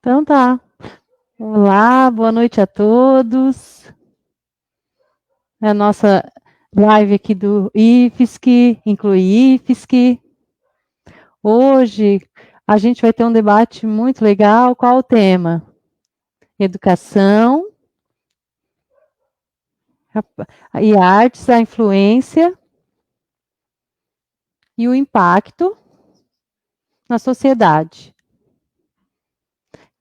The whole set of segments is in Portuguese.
Então tá. Olá, boa noite a todos. É a nossa live aqui do IFSC, inclui IFSC. Hoje a gente vai ter um debate muito legal. Qual o tema? Educação e artes, a influência e o impacto na sociedade.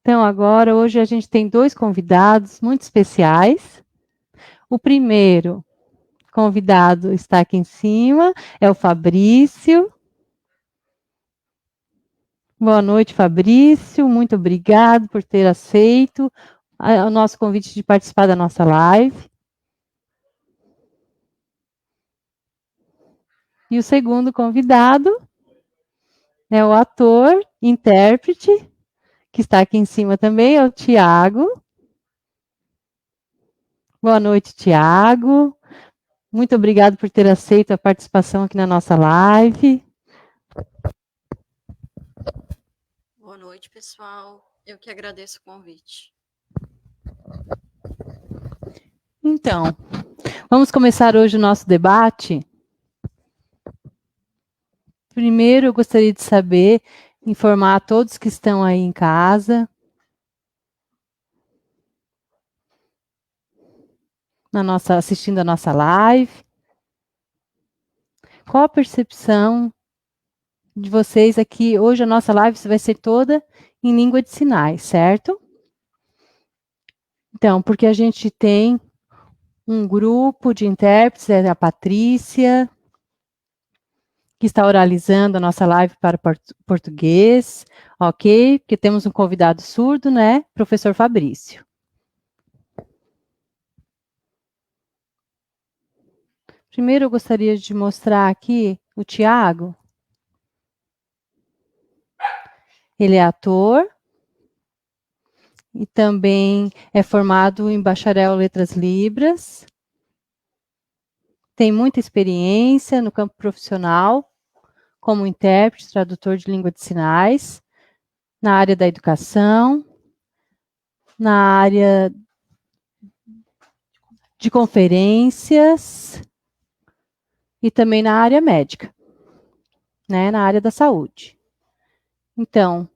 Então, agora, hoje a gente tem dois convidados muito especiais. O primeiro convidado está aqui em cima, é o Fabrício. Boa noite, Fabrício. Muito obrigado por ter aceito o nosso convite de participar da nossa live. E o segundo convidado é o ator, intérprete, que está aqui em cima também, é o Tiago. Boa noite, Tiago. Muito obrigado por ter aceito a participação aqui na nossa live. Boa noite, pessoal. Eu que agradeço o convite. Então, vamos começar hoje o nosso debate. Primeiro, eu gostaria de saber, informar a todos que estão aí em casa, assistindo a nossa live. Qual a percepção de vocês aqui? Hoje a nossa live vai ser toda em língua de sinais, certo? Então, porque a gente tem um grupo de intérpretes, é a Patrícia, que está oralizando a nossa live para português, ok? Porque temos um convidado surdo, né? Professor Fabrício. Primeiro, eu gostaria de mostrar aqui o Tiago. Ele é ator e também é formado em bacharel em Letras Libras. Tem muita experiência no campo profissional, como intérprete, tradutor de língua de sinais, na área da educação, na área de conferências e também na área médica, né, na área da saúde. Então,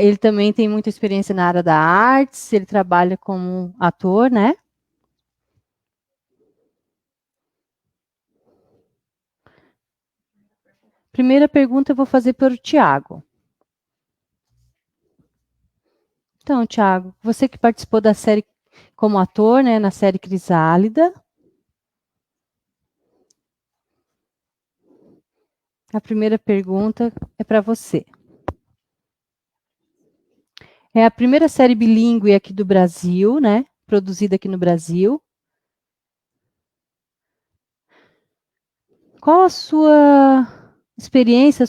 ele também tem muita experiência na área da artes, ele trabalha como ator, né? Primeira pergunta eu vou fazer para o Tiago. Então, Tiago, você que participou da série como ator, né, na série Crisálida. A primeira pergunta é para você. É a primeira série bilíngue aqui do Brasil, né? Produzida aqui no Brasil. Qual a sua experiência,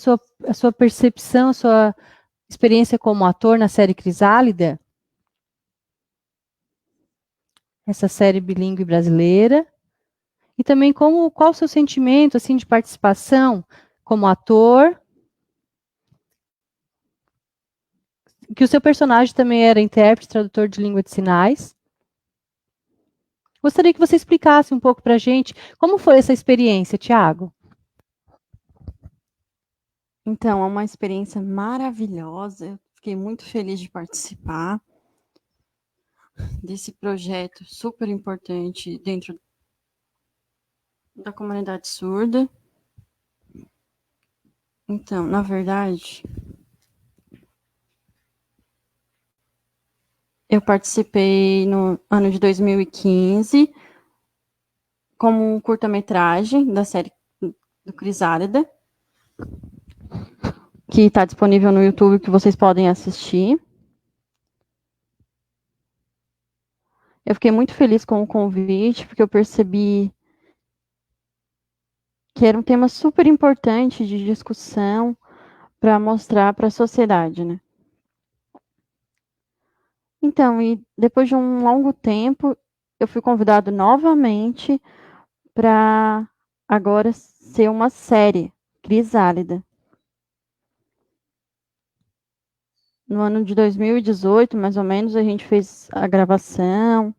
a sua percepção, a sua experiência como ator na série Crisálida? Essa série bilíngue brasileira. E também qual o seu sentimento assim de participação como ator? Que o seu personagem também era intérprete, tradutor de língua de sinais. Gostaria que você explicasse um pouco para a gente como foi essa experiência, Tiago. Então, é uma experiência maravilhosa. Eu fiquei muito feliz de participar desse projeto super importante dentro da comunidade surda. Então, na verdade, eu participei no ano de 2015 como um curta-metragem da série do Crisálida, que está disponível no YouTube, que vocês podem assistir. Eu fiquei muito feliz com o convite, porque eu percebi que era um tema super importante de discussão para mostrar para a sociedade, né? Então, e depois de um longo tempo, eu fui convidado novamente para agora ser uma série, Crisálida. No ano de 2018, mais ou menos, a gente fez a gravação.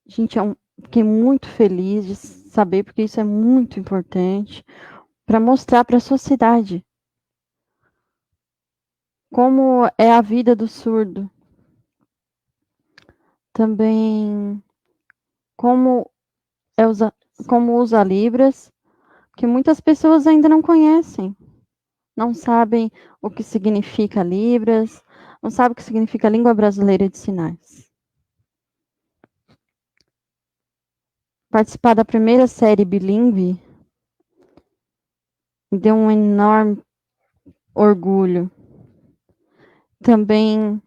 Gente, fiquei muito feliz de saber, porque isso é muito importante, para mostrar para a sociedade como é a vida do surdo. Também como, como usa Libras, que muitas pessoas ainda não conhecem. Não sabem o que significa Libras, não sabem o que significa Língua Brasileira de Sinais. Participar da primeira série bilíngue me deu um enorme orgulho. Também,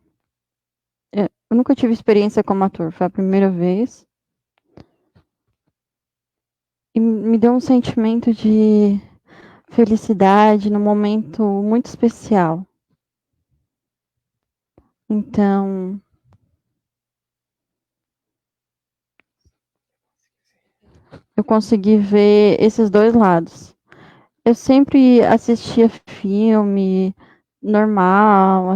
eu nunca tive experiência como ator, foi a primeira vez. E me deu um sentimento de felicidade num momento muito especial. Então, eu consegui ver esses dois lados. Eu sempre assistia filme normal,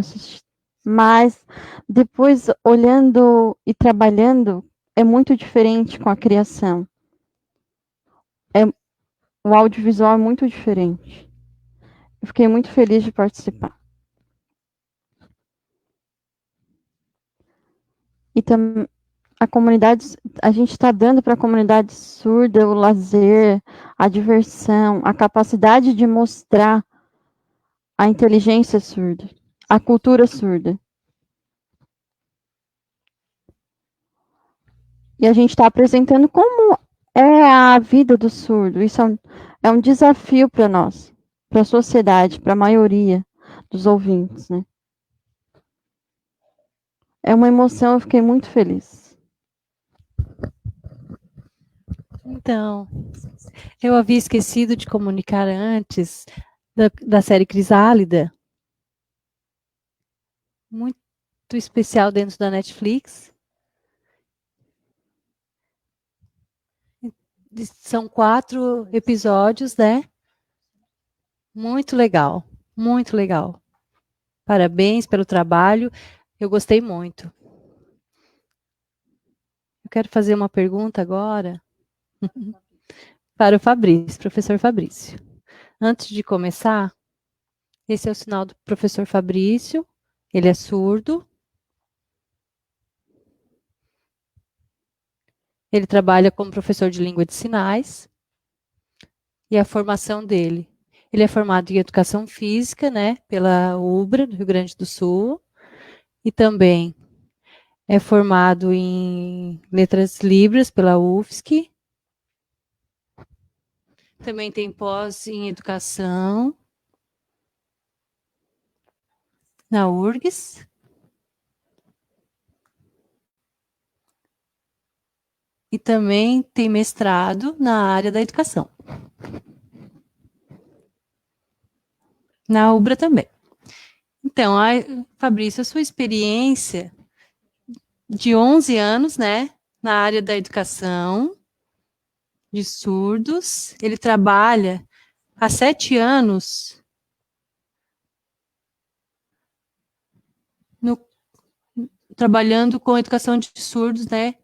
mas depois olhando e trabalhando é muito diferente com a criação. O audiovisual é muito diferente. Eu fiquei muito feliz de participar. E também a comunidade, a gente está dando para a comunidade surda o lazer, a diversão, a capacidade de mostrar a inteligência surda, a cultura surda. E a gente está apresentando como é a vida do surdo. Isso é um desafio para nós, para a sociedade, para a maioria dos ouvintes, né? É uma emoção, eu fiquei muito feliz. Então, eu havia esquecido de comunicar antes da série Crisálida, muito especial dentro da Netflix. São 4 episódios, né? Muito legal, muito legal. Parabéns pelo trabalho, eu gostei muito. Eu quero fazer uma pergunta agora para o Fabrício, professor Fabrício. Antes de começar, esse é o sinal do professor Fabrício, ele é surdo. Ele trabalha como professor de língua de sinais. E a formação dele. Ele é formado em educação física, né, pela UBRA, do Rio Grande do Sul, e também é formado em letras libras pela UFSC. Também tem pós em educação na URGS. E também tem mestrado na área da educação. Na UBRA também. Então, Fabrício, a sua experiência de 11 anos, né, na área da educação de surdos, ele trabalha há 7 anos trabalhando com educação de surdos, né,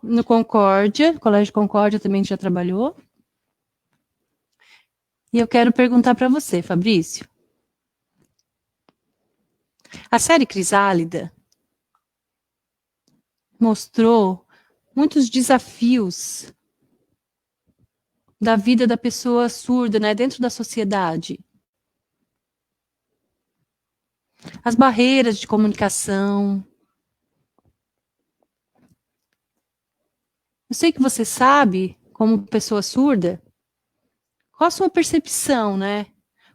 no Concórdia, Colégio Concórdia também já trabalhou. E eu quero perguntar para você, Fabrício. A série Crisálida mostrou muitos desafios da vida da pessoa surda, né, dentro da sociedade. As barreiras de comunicação. Eu sei que você sabe, como pessoa surda, qual a sua percepção, né,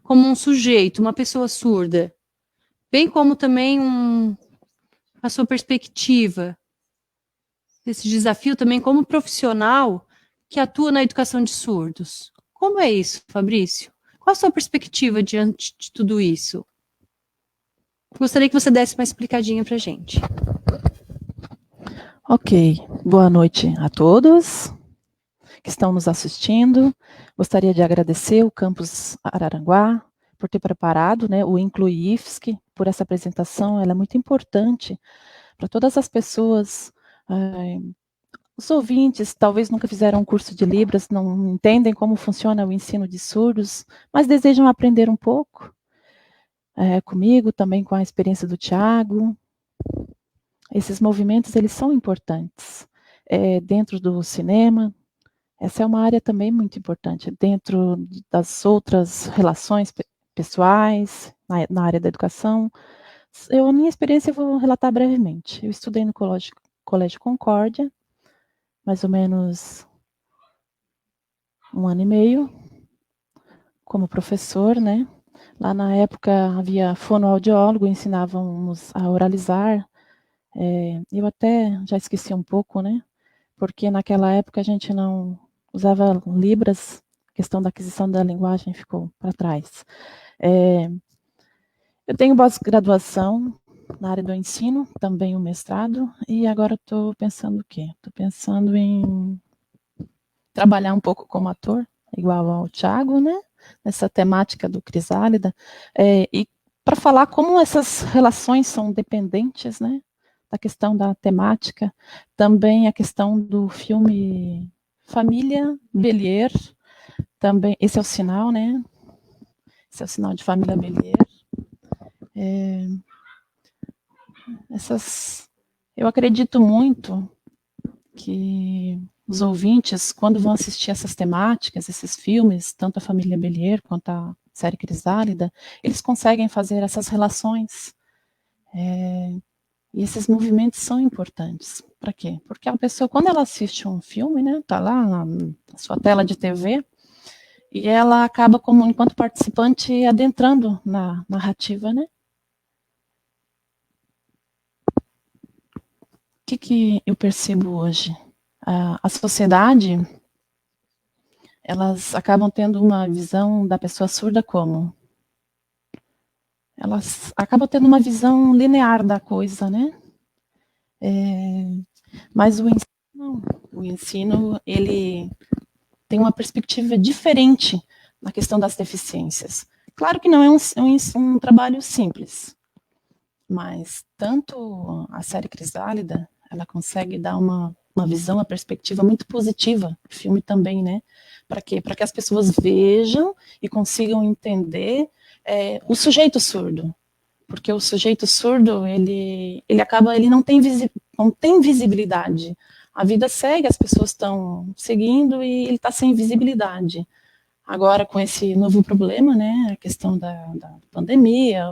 como um sujeito, uma pessoa surda, bem como também a sua perspectiva, esse desafio também como profissional que atua na educação de surdos. Como é isso, Fabrício? Qual a sua perspectiva diante de tudo isso? Gostaria que você desse uma explicadinha para a gente. Ok, boa noite a todos que estão nos assistindo. Gostaria de agradecer o Campus Araranguá por ter preparado, né, o Inclui IFSC, por essa apresentação. Ela é muito importante para todas as pessoas. Os ouvintes talvez nunca fizeram um curso de Libras, não entendem como funciona o ensino de surdos, mas desejam aprender um pouco. Comigo, também com a experiência do Tiago. Esses movimentos, eles são importantes. Dentro do cinema, essa é uma área também muito importante. Dentro das outras relações pessoais, na área da educação. A minha experiência eu vou relatar brevemente. Eu estudei no Colégio Concórdia, mais ou menos 1 ano e meio, como professor, né? Lá na época havia fonoaudiólogo, ensinavam-nos a oralizar. Eu até já esqueci um pouco, né? Porque naquela época a gente não usava Libras, a questão da aquisição da linguagem ficou para trás. Eu tenho pós-graduação na área do ensino, também o mestrado, e agora estou pensando o quê? Estou pensando em trabalhar um pouco como ator, igual ao Tiago, né? Nessa temática do Crisálida, e para falar como essas relações são dependentes, né? Da questão da temática, também a questão do filme Família Bélier, também, esse é o sinal, né? Esse é o sinal de Família Bélier. Eu acredito muito que os ouvintes, quando vão assistir essas temáticas, esses filmes, tanto a Família Bélier quanto a série Crisálida, eles conseguem fazer essas relações. E esses movimentos são importantes. Para quê? Porque a pessoa, quando ela assiste um filme, né, tá lá na sua tela de TV, e ela acaba, como enquanto participante, adentrando na narrativa, né? O que eu percebo hoje? A sociedade, elas acabam tendo uma visão da pessoa surda como? Elas acabam tendo uma visão linear da coisa, né? Mas o ensino, não. O ensino, ele tem uma perspectiva diferente na questão das deficiências. Claro que não é um trabalho simples, mas tanto a série Crisálida, ela consegue dar uma visão, uma perspectiva muito positiva, o filme também, né? Para quê? Para que as pessoas vejam e consigam entender o sujeito surdo. Porque o sujeito surdo, ele não tem visibilidade. A vida segue, as pessoas estão seguindo e ele está sem visibilidade. Agora, com esse novo problema, né, a questão da pandemia,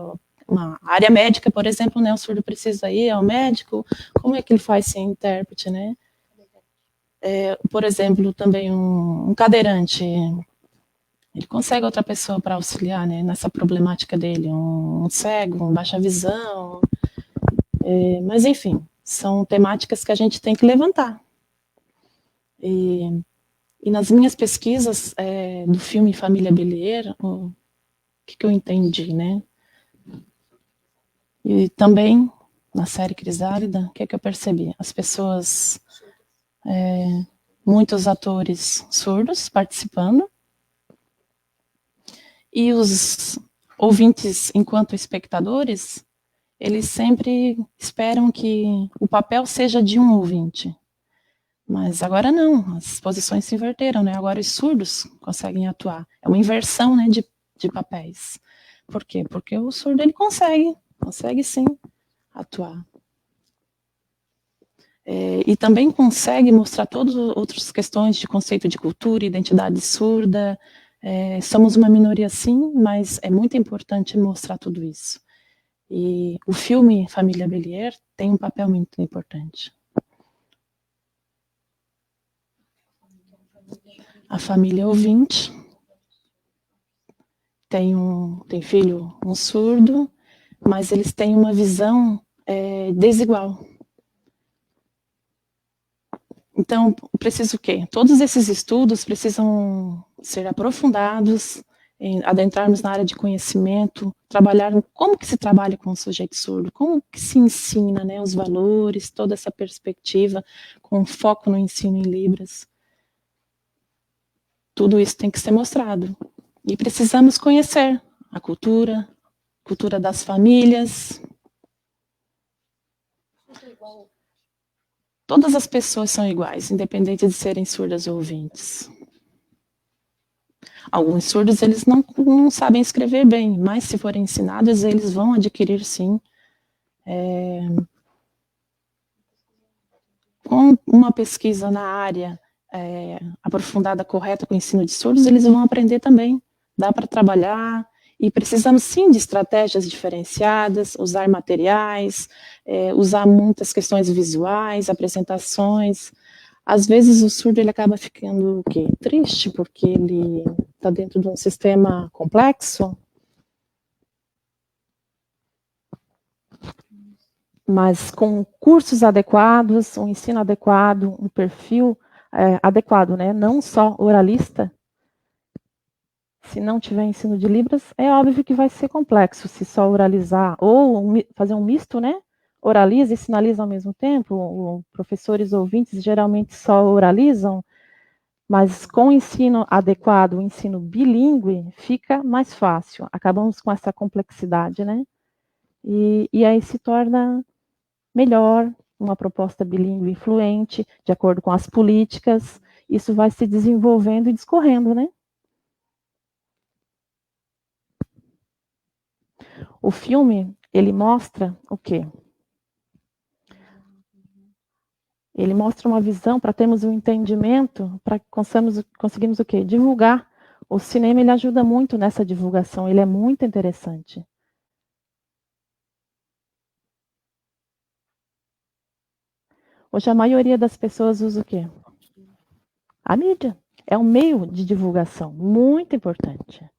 uma área médica, por exemplo, né, o surdo precisa ir ao médico, como é que ele faz sem intérprete, né? Por exemplo, também um cadeirante, ele consegue outra pessoa para auxiliar, né, nessa problemática dele, um cego, um baixa visão, mas enfim, são temáticas que a gente tem que levantar. E nas minhas pesquisas do filme Família Bélier, o que eu entendi, né? E também na série Crisálida, o que eu percebi? As pessoas, muitos atores surdos participando, e os ouvintes, enquanto espectadores, eles sempre esperam que o papel seja de um ouvinte. Mas agora não, as posições se inverteram, né? Agora os surdos conseguem atuar. É uma inversão, né, de papéis. Por quê? Porque o surdo ele consegue sim atuar. E também consegue mostrar todas as outras questões de conceito de cultura, identidade surda. Somos uma minoria sim, mas é muito importante mostrar tudo isso. E o filme Família Bélier tem um papel muito importante. A família ouvinte tem filho, um surdo, mas eles têm uma visão desigual. Então, preciso o quê? Todos esses estudos precisam ser aprofundados, adentrarmos na área de conhecimento, trabalhar como que se trabalha com o sujeito surdo, como que se ensina, né, os valores, toda essa perspectiva, com foco no ensino em Libras. Tudo isso tem que ser mostrado. E precisamos conhecer a cultura das famílias. Todas as pessoas são iguais, independente de serem surdas ou ouvintes. Alguns surdos, eles não sabem escrever bem, mas se forem ensinados, eles vão adquirir, sim, com uma pesquisa na área aprofundada, correta, com o ensino de surdos, eles vão aprender também. Dá para trabalhar, e precisamos, sim, de estratégias diferenciadas, usar materiais, usar muitas questões visuais, apresentações. Às vezes o surdo ele acaba ficando o quê? Triste, porque ele está dentro de um sistema complexo. Mas com cursos adequados, um ensino adequado, um perfil adequado, né? Não só oralista. Se não tiver ensino de Libras, é óbvio que vai ser complexo se só oralizar, ou fazer um misto, né? Oraliza e sinaliza ao mesmo tempo. Professores ouvintes geralmente só oralizam, mas com o ensino adequado, o ensino bilíngue, fica mais fácil. Acabamos com essa complexidade, né? E aí se torna melhor uma proposta bilíngue influente, de acordo com as políticas. Isso vai se desenvolvendo e discorrendo, né? O filme, ele mostra o quê? Ele mostra uma visão para termos um entendimento, para que conseguimos o quê? Divulgar. O cinema, ele ajuda muito nessa divulgação, ele é muito interessante. Hoje a maioria das pessoas usa o quê? A mídia. É um meio de divulgação muito importante.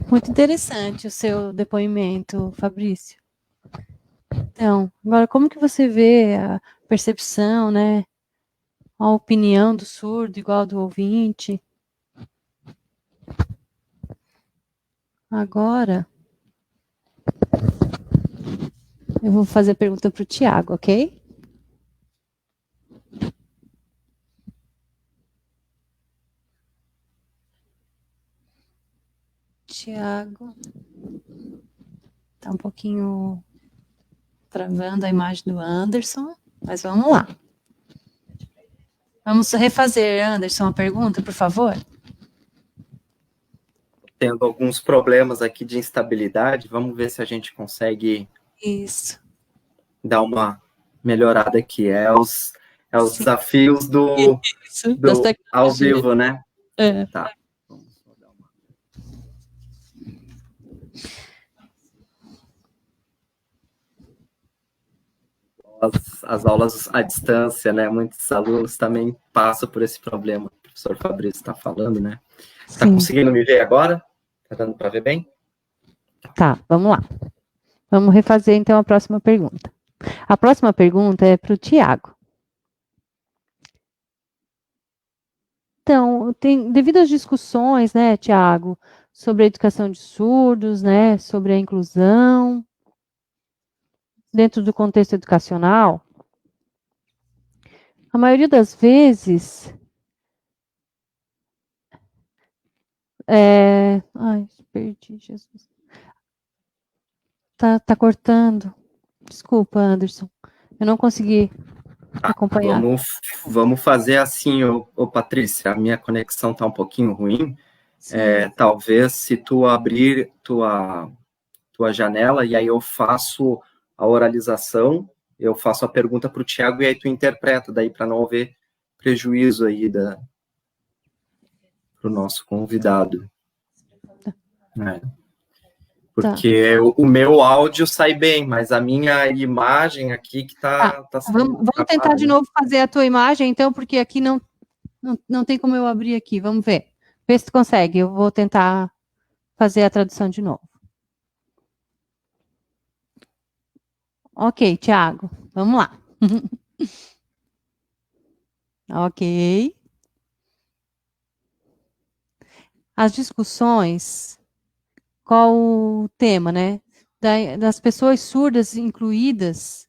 Muito interessante o seu depoimento, Fabrício. Então, agora como que você vê a percepção, né? A opinião do surdo igual do ouvinte? Agora, eu vou fazer a pergunta para o Tiago, ok? Tiago. Está um pouquinho travando a imagem do Anderson, mas vamos lá. Vamos refazer, Anderson, a pergunta, por favor. Tendo alguns problemas aqui de instabilidade, vamos ver se a gente consegue dar uma melhorada aqui. É os desafios do ao vivo, né? Tá. As aulas à distância, né? Muitos alunos também passam por esse problema. O professor Fabrício está falando, né? Está conseguindo me ver agora? Está dando para ver bem? Tá, vamos lá. Vamos refazer, então, a próxima pergunta. A próxima pergunta é para o Tiago. Então, devido às discussões, né, Tiago, sobre a educação de surdos, né, sobre a inclusão, dentro do contexto educacional, a maioria das vezes... Ai, perdi, Jesus. Tá cortando. Desculpa, Anderson. Eu não consegui acompanhar. Vamos fazer assim, Patrícia, a minha conexão está um pouquinho ruim. Talvez se tu abrir tua janela e aí eu faço a oralização, eu faço a pergunta para o Tiago e aí tu interpreta, daí para não haver prejuízo aí para o nosso convidado. Porque o meu áudio sai bem, mas a minha imagem aqui que tá vamos tentar de novo fazer a tua imagem, então, porque aqui não tem como eu abrir aqui. Vamos ver. Vê se tu consegue. Eu vou tentar fazer a tradução de novo. Ok, Tiago. Vamos lá. Ok. As discussões... Qual o tema, né? Das pessoas surdas incluídas,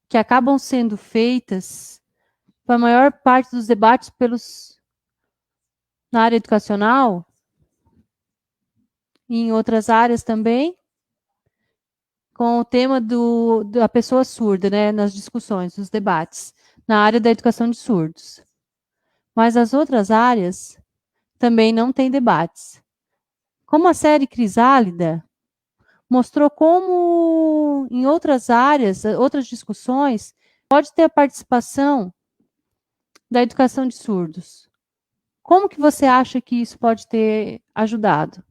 que acabam sendo feitas, para a maior parte dos debates, pelos na área educacional e em outras áreas também, com o tema da pessoa surda, né, nas discussões, nos debates, na área da educação de surdos. Mas as outras áreas também não têm debates. Como a série Crisálida mostrou como em outras áreas, outras discussões, pode ter a participação da educação de surdos. Como que você acha que isso pode ter ajudado?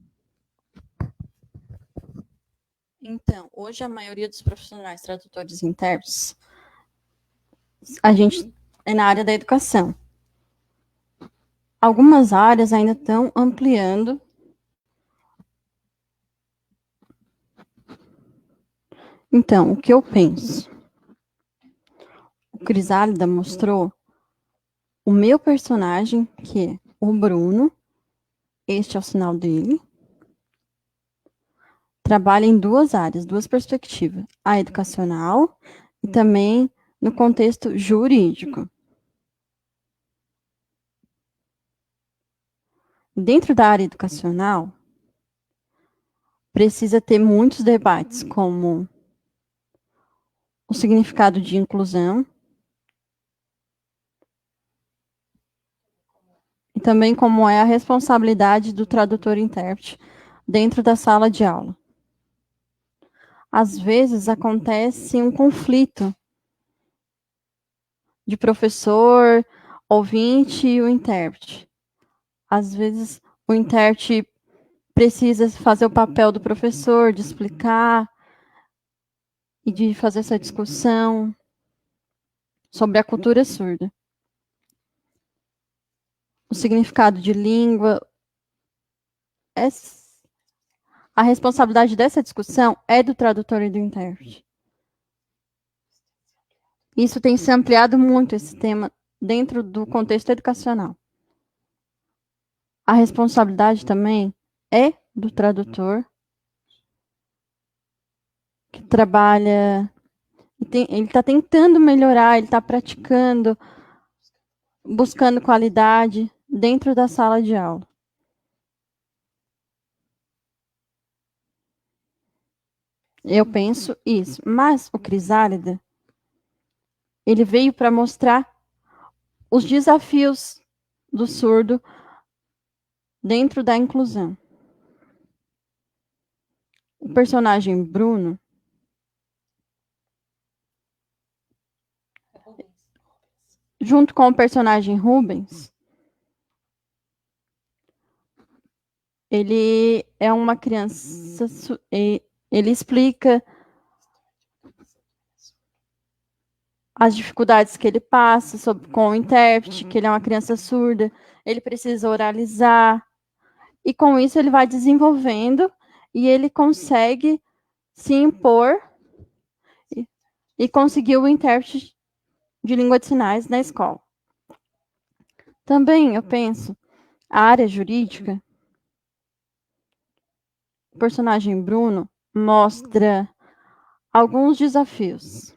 Então, hoje a maioria dos profissionais tradutores e intérpretes, a gente é na área da educação. Algumas áreas ainda estão ampliando. Então, o que eu penso? O Crisálida mostrou o meu personagem, que é o Bruno, este é o sinal dele, trabalha em duas áreas, duas perspectivas, a educacional e também no contexto jurídico. Dentro da área educacional, precisa ter muitos debates, como o significado de inclusão e também como é a responsabilidade do tradutor e intérprete dentro da sala de aula. Às vezes acontece um conflito de professor, ouvinte e o intérprete. Às vezes o intérprete precisa fazer o papel do professor, de explicar e de fazer essa discussão sobre a cultura surda. O significado de língua. A responsabilidade dessa discussão é do tradutor e do intérprete. Isso tem se ampliado muito, esse tema, dentro do contexto educacional. A responsabilidade também é do tradutor, que trabalha, ele está tentando melhorar, ele está praticando, buscando qualidade dentro da sala de aula. Eu penso isso. Mas o Crisálida, ele veio para mostrar os desafios do surdo dentro da inclusão. O personagem Bruno, junto com o personagem Rubens, ele é uma criança, ele explica as dificuldades que ele passa com o intérprete, que ele é uma criança surda, ele precisa oralizar, e com isso ele vai desenvolvendo e ele consegue se impor e conseguir o intérprete de língua de sinais na escola. Também, eu penso, a área jurídica, o personagem Bruno mostra alguns desafios.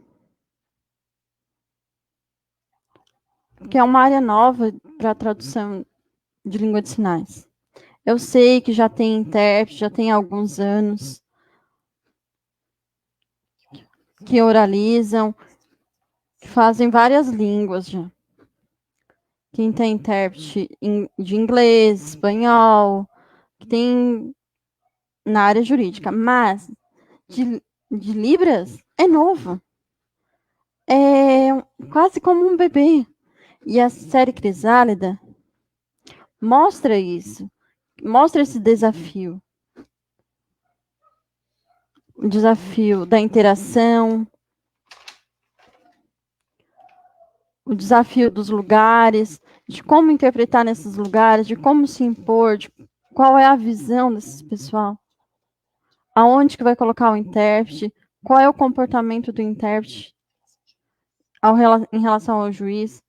Que é uma área nova para a tradução de língua de sinais. Eu sei que já tem intérprete, já tem alguns anos que oralizam, que fazem várias línguas já. Quem tem intérprete de inglês, espanhol, que tem na área jurídica, mas de Libras é novo. É quase como um bebê. E a série Crisálida mostra isso, mostra esse desafio. O desafio da interação, o desafio dos lugares, de como interpretar nesses lugares, de como se impor, de qual é a visão desse pessoal, aonde que vai colocar o intérprete, qual é o comportamento do intérprete em relação ao juiz.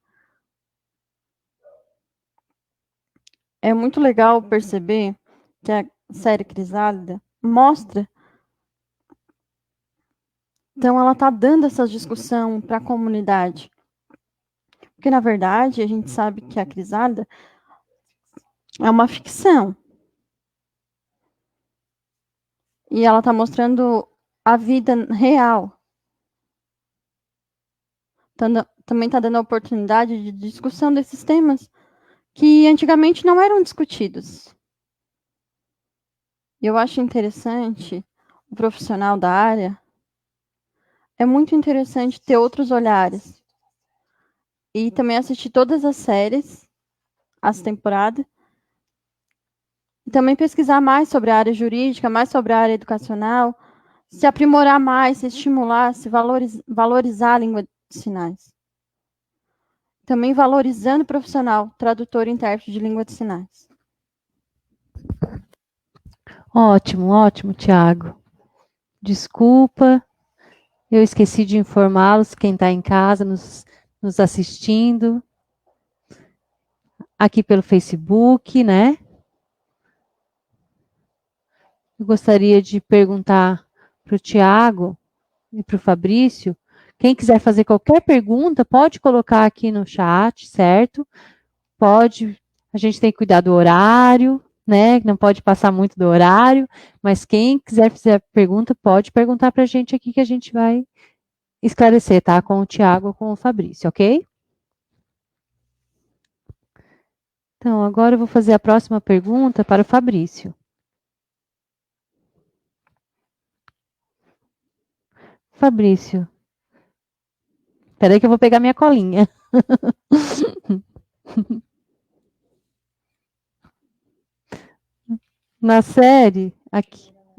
É muito legal perceber que a série Crisálida mostra. Então, ela está dando essa discussão para a comunidade. Porque, na verdade, a gente sabe que a Crisálida é uma ficção. E ela está mostrando a vida real. Também está dando a oportunidade de discussão desses temas que antigamente não eram discutidos. Eu acho interessante o profissional da área. É muito interessante ter outros olhares. E também assistir todas as séries, as temporadas. E também pesquisar mais sobre a área jurídica, mais sobre a área educacional. Se aprimorar mais, se estimular, se valorizar a língua de sinais. Também valorizando o profissional, tradutor e intérprete de língua de sinais. Ótimo, ótimo, Tiago. Desculpa, eu esqueci de informá-los, quem está em casa nos assistindo, aqui pelo Facebook, né? Eu gostaria de perguntar para o Tiago e para o Fabrício, quem quiser fazer qualquer pergunta, pode colocar aqui no chat, certo? Pode, a gente tem que cuidar do horário, né? Não pode passar muito do horário, mas quem quiser fazer pergunta, pode perguntar para a gente aqui que a gente vai esclarecer, tá? Com o Tiago ou com o Fabrício, ok? Então, agora eu vou fazer a próxima pergunta para o Fabrício. Fabrício, espera aí que eu vou pegar minha colinha. Na série,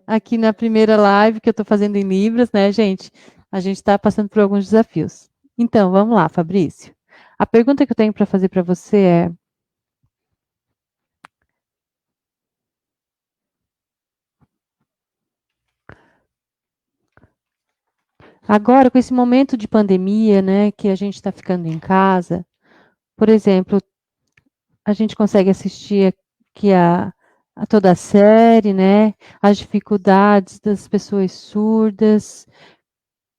aqui na primeira live que eu estou fazendo em Libras, né, gente? A gente está passando por alguns desafios. Então, vamos lá, Fabrício. A pergunta que eu tenho para fazer para você é: agora, com esse momento de pandemia, né, que a gente está ficando em casa, por exemplo, a gente consegue assistir aqui a toda a série, né? As dificuldades das pessoas surdas.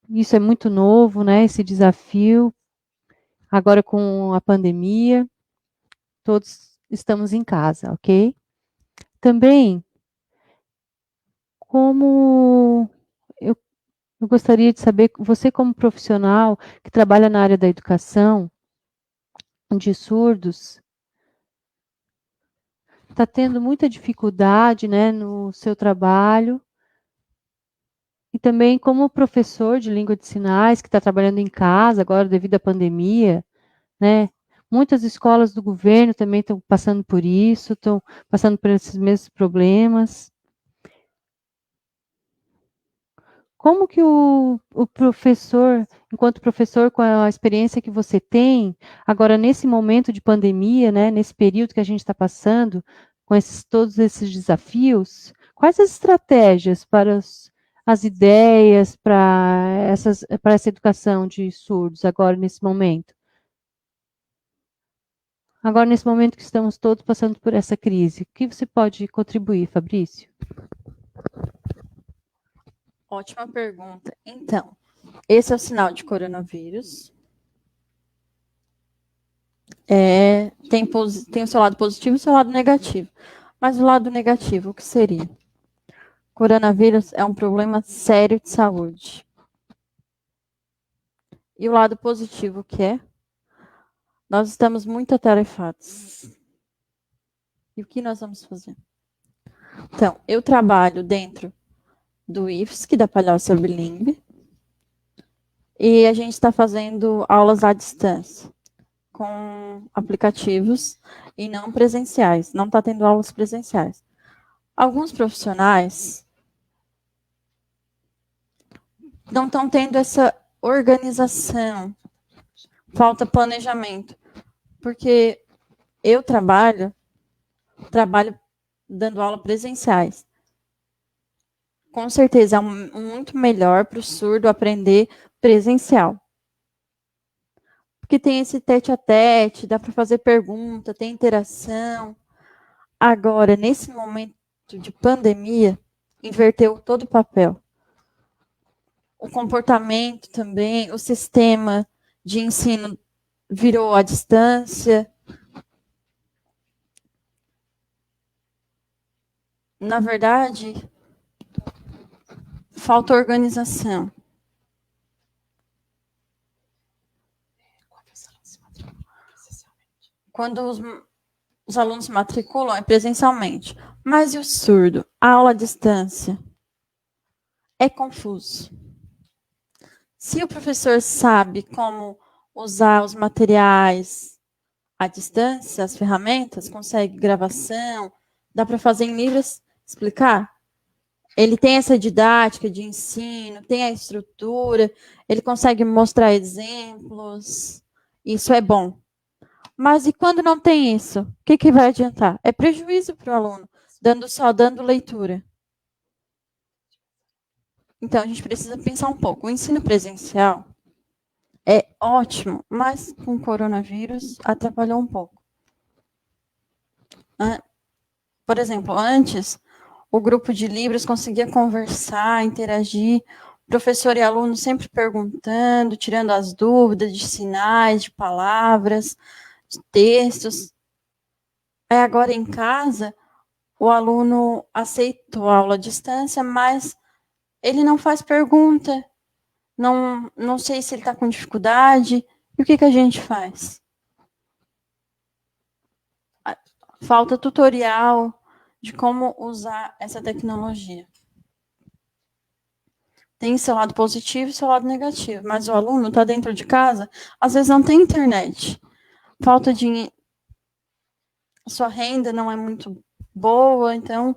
Isso é muito novo, né? Esse desafio. Agora com a pandemia, todos estamos em casa, ok? Também, como eu gostaria de saber, você como profissional que trabalha na área da educação de surdos, está tendo muita dificuldade, né, no seu trabalho. E também como professor de língua de sinais, que está trabalhando em casa agora devido à pandemia, né? Muitas escolas do governo também estão passando por isso, estão passando por esses mesmos problemas. Como que o professor, enquanto professor, com a experiência que você tem, agora nesse momento de pandemia, né, nesse período que a gente está passando, com todos esses desafios, quais as estratégias para as ideias para essa educação de surdos agora nesse momento? Agora, nesse momento que estamos todos passando por essa crise, o que você pode contribuir, Fabrício? Ótima pergunta. Então, esse é o sinal de coronavírus. Tem o seu lado positivo e o seu lado negativo. Mas o lado negativo, o que seria? Coronavírus é um problema sério de saúde. E o lado positivo, o que é? Nós estamos muito atarefados. E o que nós vamos fazer? Então, eu trabalho dentro do IFSC, da Palhoça Bilingue, e a gente está fazendo aulas à distância, com aplicativos e não presenciais. Não está tendo aulas presenciais. Alguns profissionais não estão tendo essa organização, falta planejamento, porque eu trabalho dando aula presenciais. Com certeza é muito melhor para o surdo aprender presencial. Porque tem esse tete-a-tete, dá para fazer pergunta, tem interação. Agora, nesse momento de pandemia, inverteu todo o papel. O comportamento também, o sistema de ensino virou à distância. Na verdade, falta organização. Quando os alunos matriculam, é presencialmente. Mas e o surdo? A aula à distância? É confuso. Se o professor sabe como usar os materiais à distância, as ferramentas, consegue gravação, dá para fazer em livros, explicar. Ele tem essa didática de ensino, tem a estrutura, ele consegue mostrar exemplos, isso é bom. Mas e quando não tem isso? O que vai adiantar? É prejuízo para o aluno, dando leitura. Então, a gente precisa pensar um pouco. O ensino presencial é ótimo, mas com o coronavírus atrapalhou um pouco. Por exemplo, antes, o grupo de Libras conseguia conversar, interagir, professor e aluno sempre perguntando, tirando as dúvidas de sinais, de palavras, de textos. Aí agora em casa, o aluno aceitou a aula à distância, mas ele não faz pergunta, não sei se ele está com dificuldade. E o que a gente faz? Falta tutorial de como usar essa tecnologia. Tem seu lado positivo e seu lado negativo, mas o aluno está dentro de casa, às vezes não tem internet, falta de... sua renda não é muito boa, então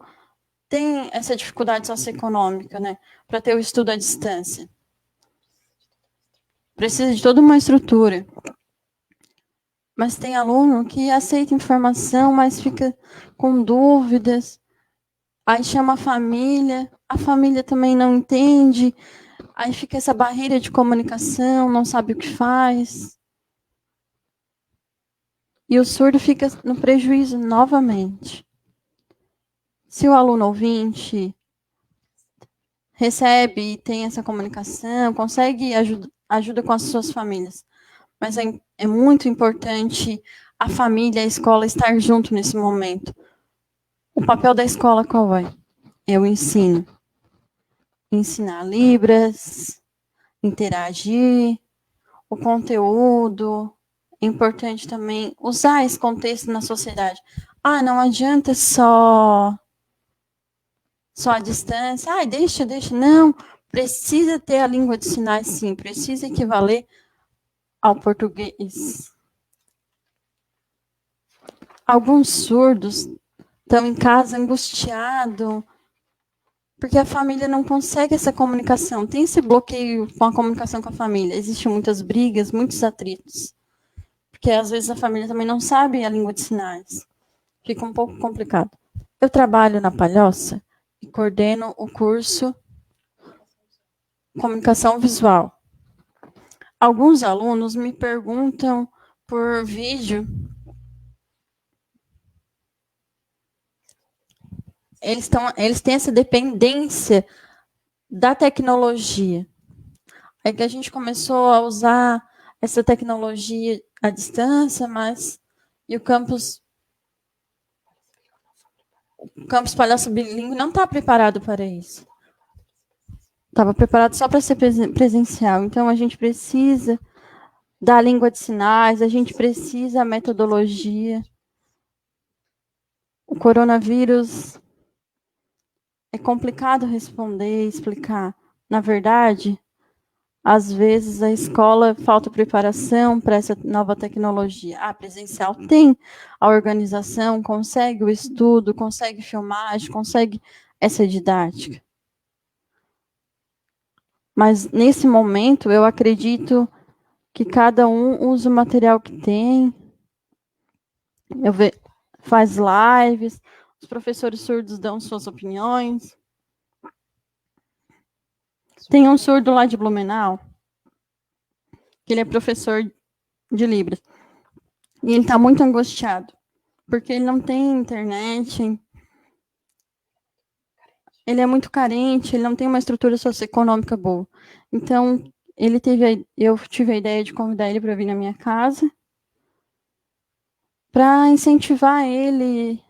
tem essa dificuldade socioeconômica, né, para ter o estudo à distância. Precisa de toda uma estrutura. Mas tem aluno que aceita informação, mas fica com dúvidas, aí chama a família também não entende, aí fica essa barreira de comunicação, não sabe o que faz. E o surdo fica no prejuízo novamente. Se o aluno ouvinte recebe e tem essa comunicação, consegue ajuda com as suas famílias. Mas é muito importante a família, a escola estar junto nesse momento. O papel da escola qual é? É o ensino. Ensinar Libras, interagir, o conteúdo. É importante também usar esse contexto na sociedade. Não adianta só a distância. Deixa. Não, precisa ter a língua de sinais, sim. Precisa equivaler ao português. Alguns surdos estão em casa angustiados, porque a família não consegue essa comunicação. Tem esse bloqueio com a comunicação com a família. Existem muitas brigas, muitos atritos. Porque às vezes a família também não sabe a língua de sinais. Fica um pouco complicado. Eu trabalho na Palhoça e coordeno o curso Comunicação Visual. Alguns alunos me perguntam por vídeo. Eles têm essa dependência da tecnologia. É que a gente começou a usar essa tecnologia à distância, mas e o campus Palhoça Bilíngue não está preparado para isso. Estava preparado só para ser presencial. Então, a gente precisa da língua de sinais, a gente precisa da metodologia. O coronavírus é complicado responder, explicar. Na verdade, às vezes a escola falta preparação para essa nova tecnologia. Presencial tem a organização, consegue o estudo, consegue filmagem, consegue essa didática. Mas, nesse momento, eu acredito que cada um usa o material que tem. Faz lives, os professores surdos dão suas opiniões. Tem um surdo lá de Blumenau, que ele é professor de Libras. E ele está muito angustiado, porque ele não tem internet, ele é muito carente, ele não tem uma estrutura socioeconômica boa. Então, eu tive a ideia de convidar ele para vir na minha casa, para incentivar ele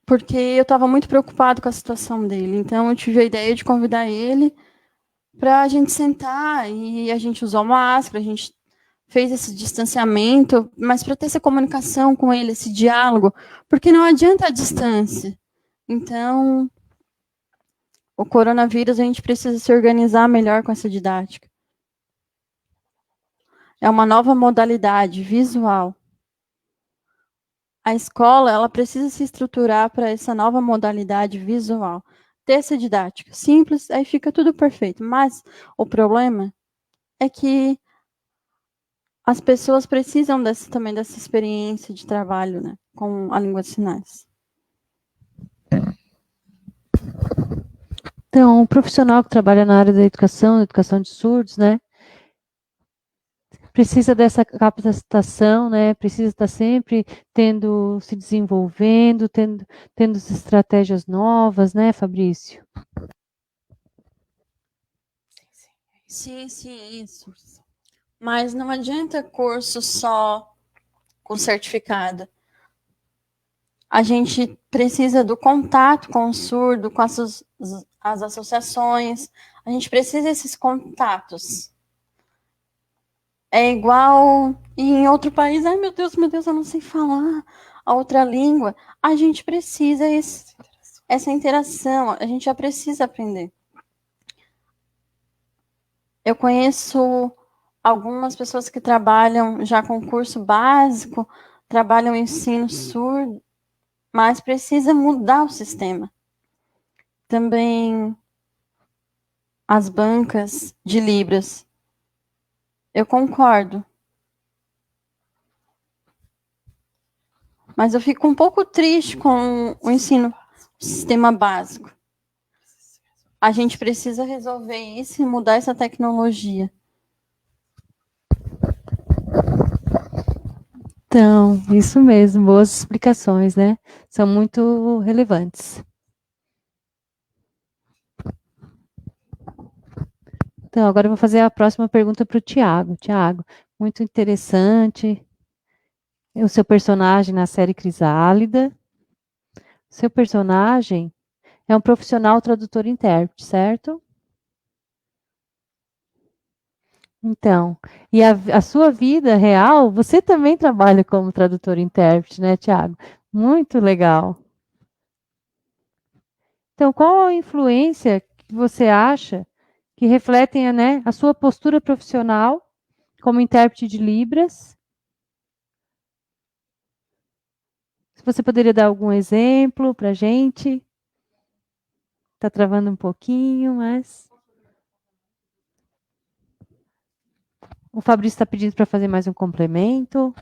porque eu estava muito preocupado com a situação dele. Então, eu tive a ideia de convidar ele para a gente sentar e a gente usou máscara, a gente fez esse distanciamento, mas para ter essa comunicação com ele, esse diálogo, porque não adianta a distância. Então, o coronavírus, a gente precisa se organizar melhor com essa didática. É uma nova modalidade visual. A escola, ela precisa se estruturar para essa nova modalidade visual. Ter essa didática simples, aí fica tudo perfeito. Mas o problema é que as pessoas precisam também dessa experiência de trabalho, né, com a língua de sinais. Então, o profissional que trabalha na área da educação de surdos, né, precisa dessa capacitação, né, precisa estar sempre se desenvolvendo, tendo estratégias novas, né, Fabrício? Sim, isso. Mas não adianta curso só com certificado. A gente precisa do contato com o surdo, com as associações. A gente precisa desses contatos. É igual em outro país. Ai, meu Deus, eu não sei falar a outra língua. A gente precisa essa interação. A gente já precisa aprender. Eu conheço algumas pessoas que trabalham já com curso básico, trabalham em ensino surdo, mas precisa mudar o sistema. Também as bancas de Libras. Eu concordo. Mas eu fico um pouco triste com o ensino, o sistema básico. A gente precisa resolver isso e mudar essa tecnologia. Então, isso mesmo, boas explicações, né? São muito relevantes. Então, agora eu vou fazer a próxima pergunta para o Tiago. Tiago, muito interessante o seu personagem na série Crisálida. Seu personagem é um profissional tradutor e intérprete, certo? Então, e a sua vida real, você também trabalha como tradutor e intérprete, né, Tiago? Muito legal. Então, qual a influência que você acha que refletem, né, a sua postura profissional como intérprete de Libras? Se você poderia dar algum exemplo para a gente? Está travando um pouquinho, mas... O Fabrício está pedindo para fazer mais um complemento.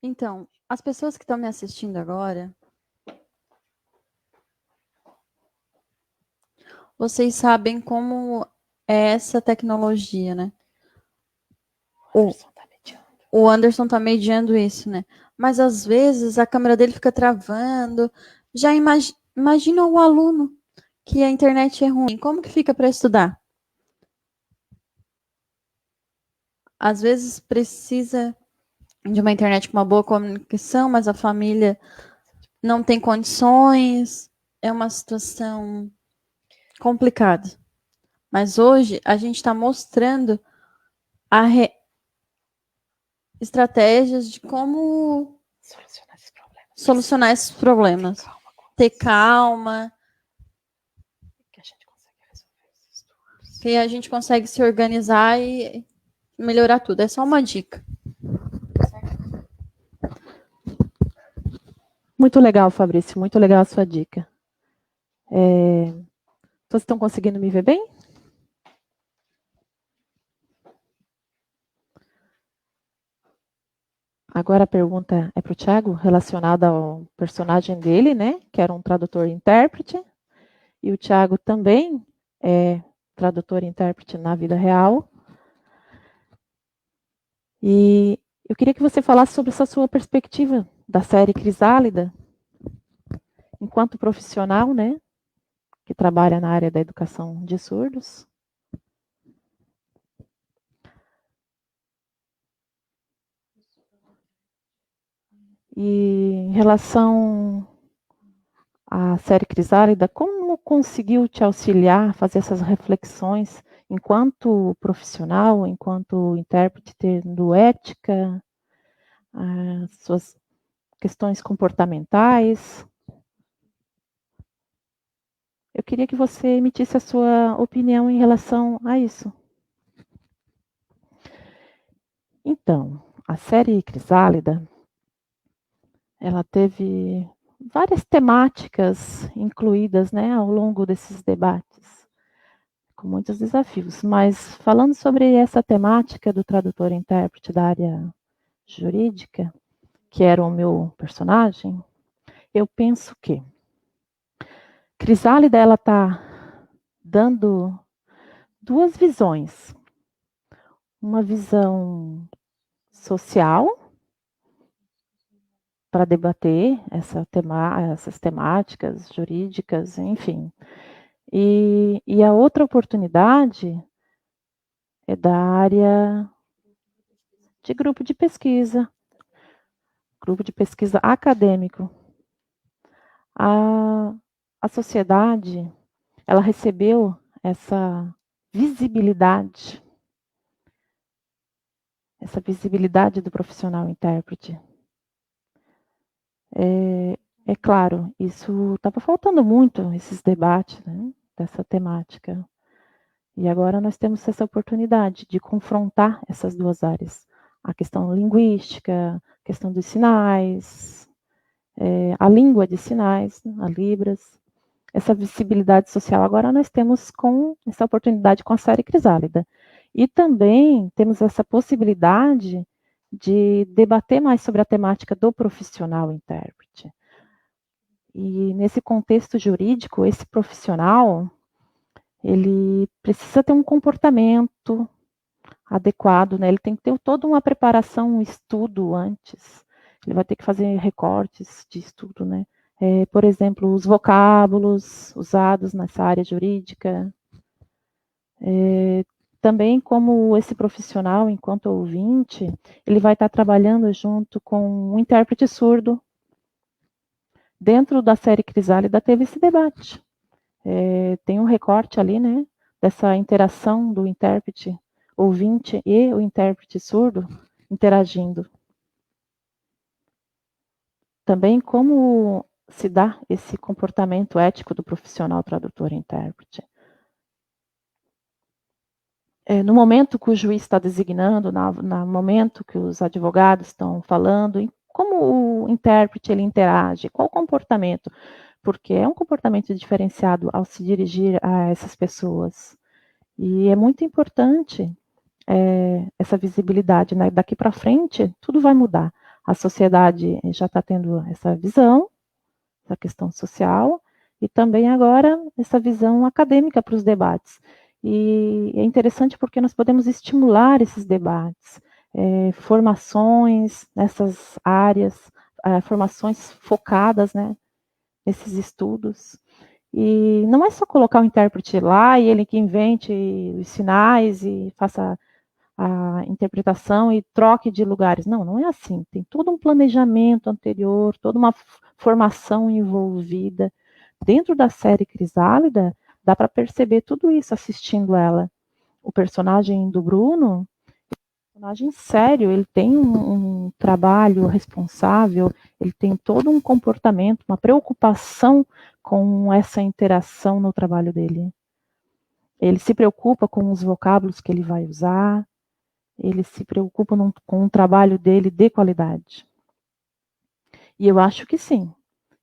Então, as pessoas que estão me assistindo agora, vocês sabem como é essa tecnologia, né? O Anderson está mediando isso, né? Mas às vezes a câmera dele fica travando. Já imagina o aluno que a internet é ruim. Como que fica para estudar? Às vezes precisa de uma internet com uma boa comunicação, mas a família não tem condições. É uma situação complicada. Mas hoje a gente está mostrando estratégias de como solucionar esses problemas. Ter calma. Que a gente consegue se organizar e melhorar tudo. É só uma dica. Muito legal, Fabrício. Muito legal a sua dica. Vocês estão conseguindo me ver bem? Agora a pergunta é para o Thiago, relacionada ao personagem dele, né? Que era um tradutor e intérprete. E o Thiago também é tradutor e intérprete na vida real. E eu queria que você falasse sobre essa sua perspectiva da série Crisálida, enquanto profissional, né? Que trabalha na área da educação de surdos. E em relação à série Crisálida, como conseguiu te auxiliar a fazer essas reflexões enquanto profissional, enquanto intérprete, tendo ética, as suas questões comportamentais? Eu queria que você emitisse a sua opinião em relação a isso. Então, a série Crisálida, ela teve várias temáticas incluídas, né, ao longo desses debates, com muitos desafios. Mas falando sobre essa temática do tradutor e intérprete da área jurídica, que era o meu personagem, eu penso que Crisálida, ela está dando duas visões. Uma visão social, para debater essas temáticas jurídicas, enfim. E a outra oportunidade é da área de grupo de pesquisa acadêmico. A sociedade, ela recebeu essa visibilidade do profissional intérprete. É claro, isso estava faltando muito, esses debates, né, dessa temática. E agora nós temos essa oportunidade de confrontar essas duas áreas. A questão linguística, a questão dos sinais, a língua de sinais, a Libras. Essa visibilidade social agora nós temos com essa oportunidade com a série Crisálida. E também temos essa possibilidade de debater mais sobre a temática do profissional intérprete. E nesse contexto jurídico, esse profissional, ele precisa ter um comportamento adequado, né? Ele tem que ter toda uma preparação, um estudo antes. Ele vai ter que fazer recortes de estudo, né? Por exemplo, os vocábulos usados nessa área jurídica. Também como esse profissional, enquanto ouvinte, ele vai estar trabalhando junto com um intérprete surdo. Dentro da série Crisálida teve esse debate. Tem um recorte ali, né, dessa interação do intérprete ouvinte e o intérprete surdo interagindo. Também como se dá esse comportamento ético do profissional tradutor e intérprete. No momento que o juiz está designando, no momento que os advogados estão falando, como o intérprete ele interage, qual o comportamento, porque é um comportamento diferenciado ao se dirigir a essas pessoas. E é muito importante essa visibilidade, né? Daqui para frente, tudo vai mudar. A sociedade já está tendo essa visão, essa questão social, e também agora essa visão acadêmica para os debates. E é interessante porque nós podemos estimular esses debates, formações nessas áreas, formações focadas, né, nesses estudos. E não é só colocar o intérprete lá e ele que invente os sinais e faça a interpretação e troque de lugares. Não, não é assim. Tem todo um planejamento anterior, toda uma formação envolvida. Dentro da série Crisálida, dá para perceber tudo isso assistindo ela. O personagem do Bruno, personagem sério, ele tem um trabalho responsável, ele tem todo um comportamento, uma preocupação com essa interação no trabalho dele. Ele se preocupa com os vocábulos que ele vai usar, ele se preocupa com o trabalho dele de qualidade. E eu acho que sim,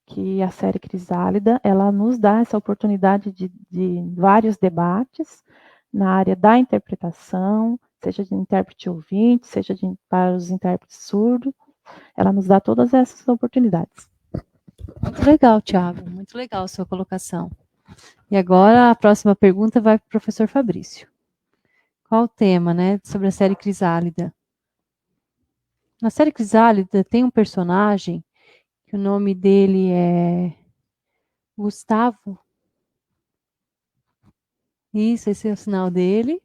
que a série Crisálida, ela nos dá essa oportunidade de vários debates na área da interpretação, seja de intérprete ouvinte, seja para os intérpretes surdos, ela nos dá todas essas oportunidades. Muito legal, Thiago, muito legal a sua colocação. E agora a próxima pergunta vai para o professor Fabrício. Qual o tema, né, sobre a série Crisálida? Na série Crisálida tem um personagem que o nome dele é Gustavo. Isso, esse é o sinal dele.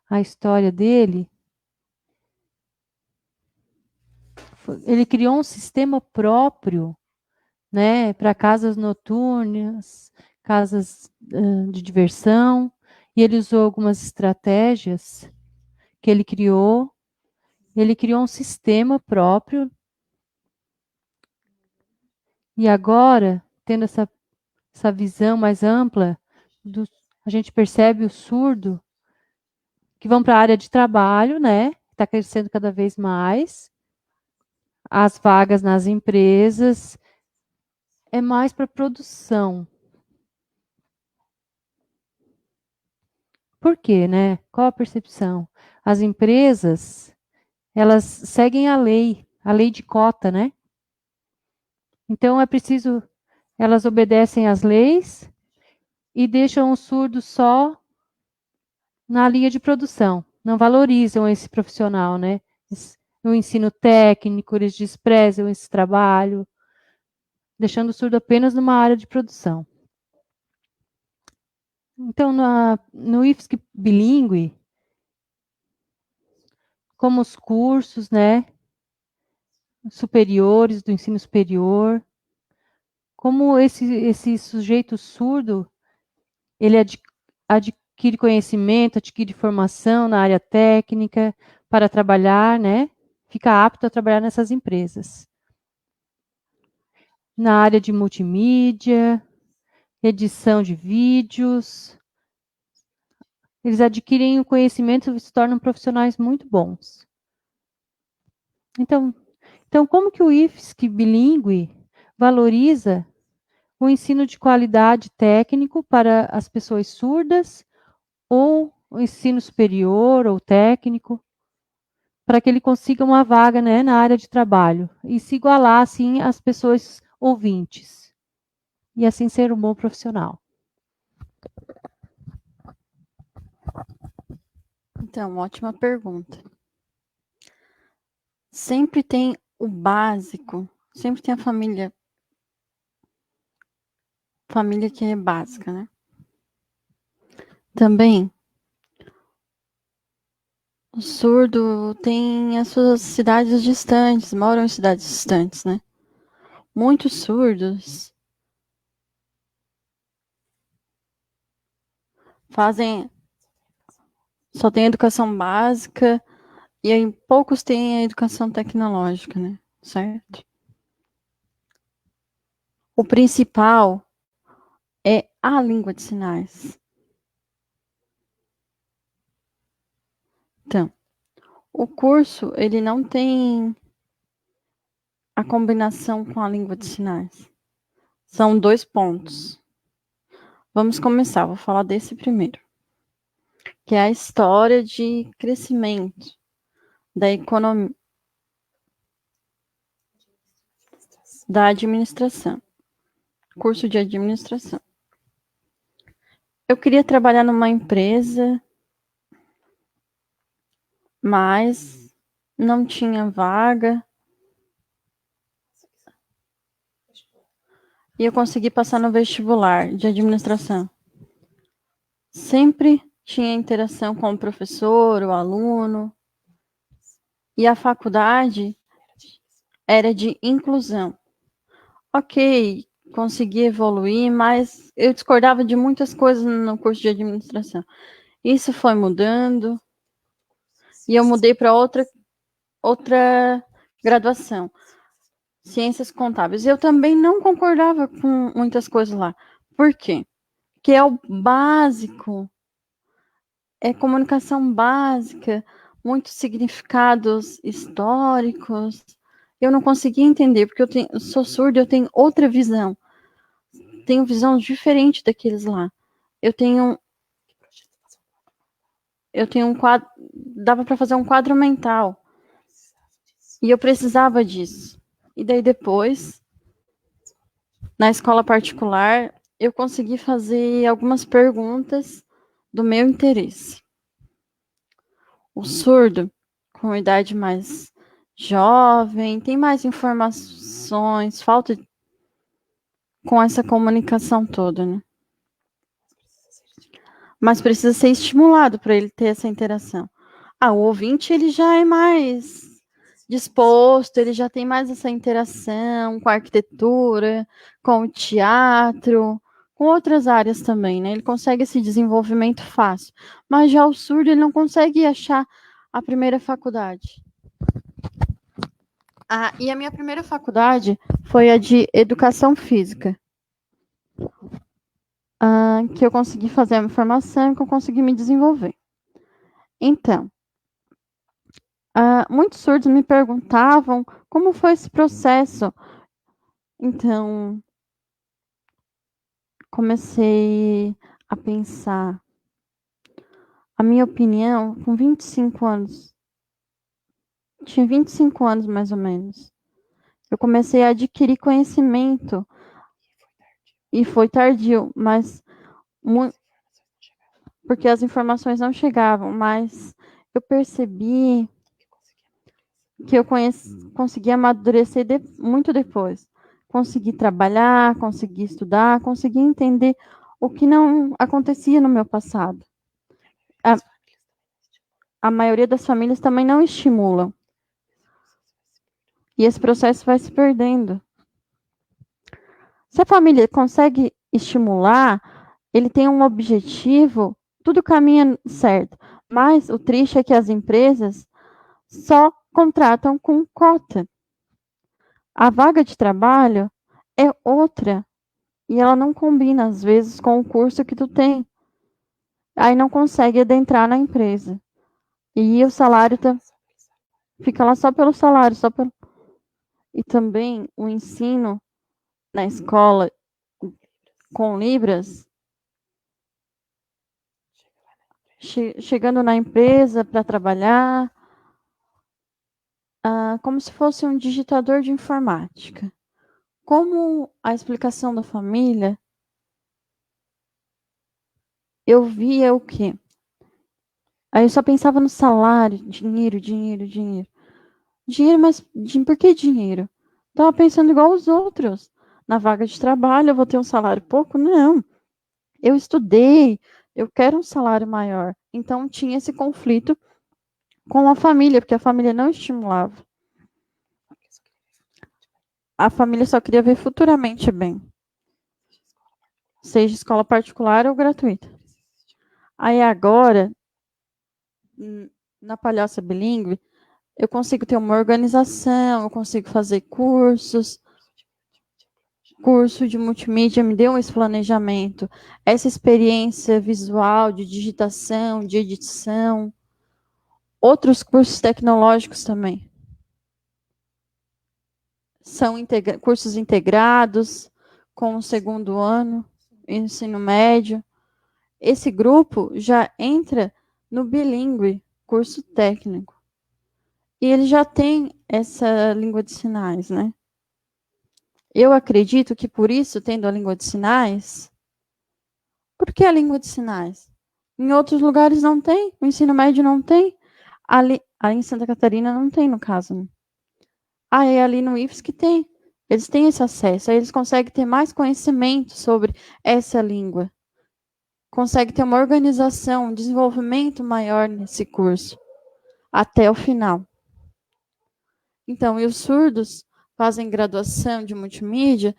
a história dele, ele criou um sistema próprio, né, para casas noturnas, casas de diversão, e ele usou algumas estratégias que ele criou. Ele criou um sistema próprio. E agora, tendo essa visão mais ampla, a gente percebe o surdo que vão para a área de trabalho, né? Está crescendo cada vez mais. As vagas nas empresas é mais para produção. Por quê, né? Qual a percepção? As empresas, elas seguem a lei de cota, né? Então é preciso, elas obedecem às leis e deixam o surdo só na linha de produção. Não valorizam esse profissional, né? O ensino técnico, eles desprezam esse trabalho, deixando o surdo apenas numa área de produção. Então, no IFSC bilíngue, como os cursos, né, superiores, do ensino superior, como esse sujeito surdo, ele adquire conhecimento, adquire formação na área técnica para trabalhar, né, fica apto a trabalhar nessas empresas. Na área de multimídia, edição de vídeos, eles adquirem o conhecimento e se tornam profissionais muito bons. Então como que o IFSC bilíngue valoriza o ensino de qualidade técnico para as pessoas surdas ou o ensino superior ou técnico, para que ele consiga uma vaga, né, na área de trabalho e se igualar, assim, às pessoas ouvintes e assim ser um bom profissional? Então, ótima pergunta. Sempre tem o básico, sempre tem a família que é básica, né? Também, o surdo tem as suas cidades distantes, moram em cidades distantes, né? Muitos surdos só tem educação básica e aí poucos têm a educação tecnológica, né? Certo? O principal é a língua de sinais. Então, o curso, ele não tem a combinação com a língua de sinais. São 2 pontos. Vamos começar, vou falar desse primeiro, que é a história de crescimento da economia, da administração, curso de administração. Eu queria trabalhar numa empresa, mas não tinha vaga. E eu consegui passar no vestibular de administração. Sempre tinha interação com o professor, o aluno. E a faculdade era de inclusão. Ok, consegui evoluir, mas eu discordava de muitas coisas no curso de administração. Isso foi mudando. E eu mudei para outra graduação, ciências contábeis. Eu também não concordava com muitas coisas lá. Por quê? Porque é o básico, é comunicação básica, muitos significados históricos. Eu não conseguia entender, porque eu sou surda, eu tenho outra visão. Tenho visão diferente daqueles lá. Eu tenho um quadro, dava para fazer um quadro mental. E eu precisava disso. E daí depois, na escola particular, eu consegui fazer algumas perguntas do meu interesse. O surdo, com idade mais jovem, tem mais informações, falta com essa comunicação toda, né? mas precisa ser estimulado para ele ter essa interação. O ouvinte, ele já é mais disposto, ele já tem mais essa interação com a arquitetura, com o teatro, com outras áreas também, né? Ele consegue esse desenvolvimento fácil. Mas já o surdo, ele não consegue achar a primeira faculdade. E a minha primeira faculdade foi a de educação física. Que eu consegui fazer a minha formação, que eu consegui me desenvolver. Então, muitos surdos me perguntavam como foi esse processo. Então, comecei a pensar. A minha opinião, com 25 anos, tinha 25 anos mais ou menos, eu comecei a adquirir conhecimento. E foi tardio, mas porque as informações não chegavam, mas eu percebi que eu consegui amadurecer muito depois. Consegui trabalhar, consegui estudar, consegui entender o que não acontecia no meu passado. A maioria das famílias também não estimulam. E esse processo vai se perdendo. Se a família consegue estimular, ele tem um objetivo, tudo caminha certo. Mas o triste é que as empresas só contratam com cota. A vaga de trabalho é outra. E ela não combina, às vezes, com o curso que tu tem. Aí não consegue adentrar na empresa. E o salário fica lá só pelo salário. E também o ensino na escola com Libras, chegando na empresa para trabalhar, como se fosse um digitador de informática. Como a explicação da família, eu via o quê? Aí eu só pensava no salário, dinheiro. Dinheiro, mas por que dinheiro? Estava pensando igual os outros. Na vaga de trabalho, eu vou ter um salário pouco? Não. Eu estudei, eu quero um salário maior. Então, tinha esse conflito com a família, porque a família não estimulava. A família só queria ver futuramente bem. Seja escola particular ou gratuita. Aí agora, na Palhoça Bilíngue, eu consigo ter uma organização, eu consigo fazer cursos. Curso de multimídia me deu esse planejamento, essa experiência visual de digitação, de edição. Outros cursos tecnológicos também. São cursos integrados com o segundo ano, ensino médio. Esse grupo já entra no bilíngue, curso técnico. E ele já tem essa língua de sinais, né? Eu acredito que por isso, tendo a língua de sinais... Por que a língua de sinais? Em outros lugares não tem, o ensino médio não tem. Ali em Santa Catarina não tem, no caso. Né? É ali no IFES que tem. Eles têm esse acesso, aí eles conseguem ter mais conhecimento sobre essa língua. Conseguem ter uma organização, um desenvolvimento maior nesse curso, até o final. Então, e os surdos fazem graduação de multimídia,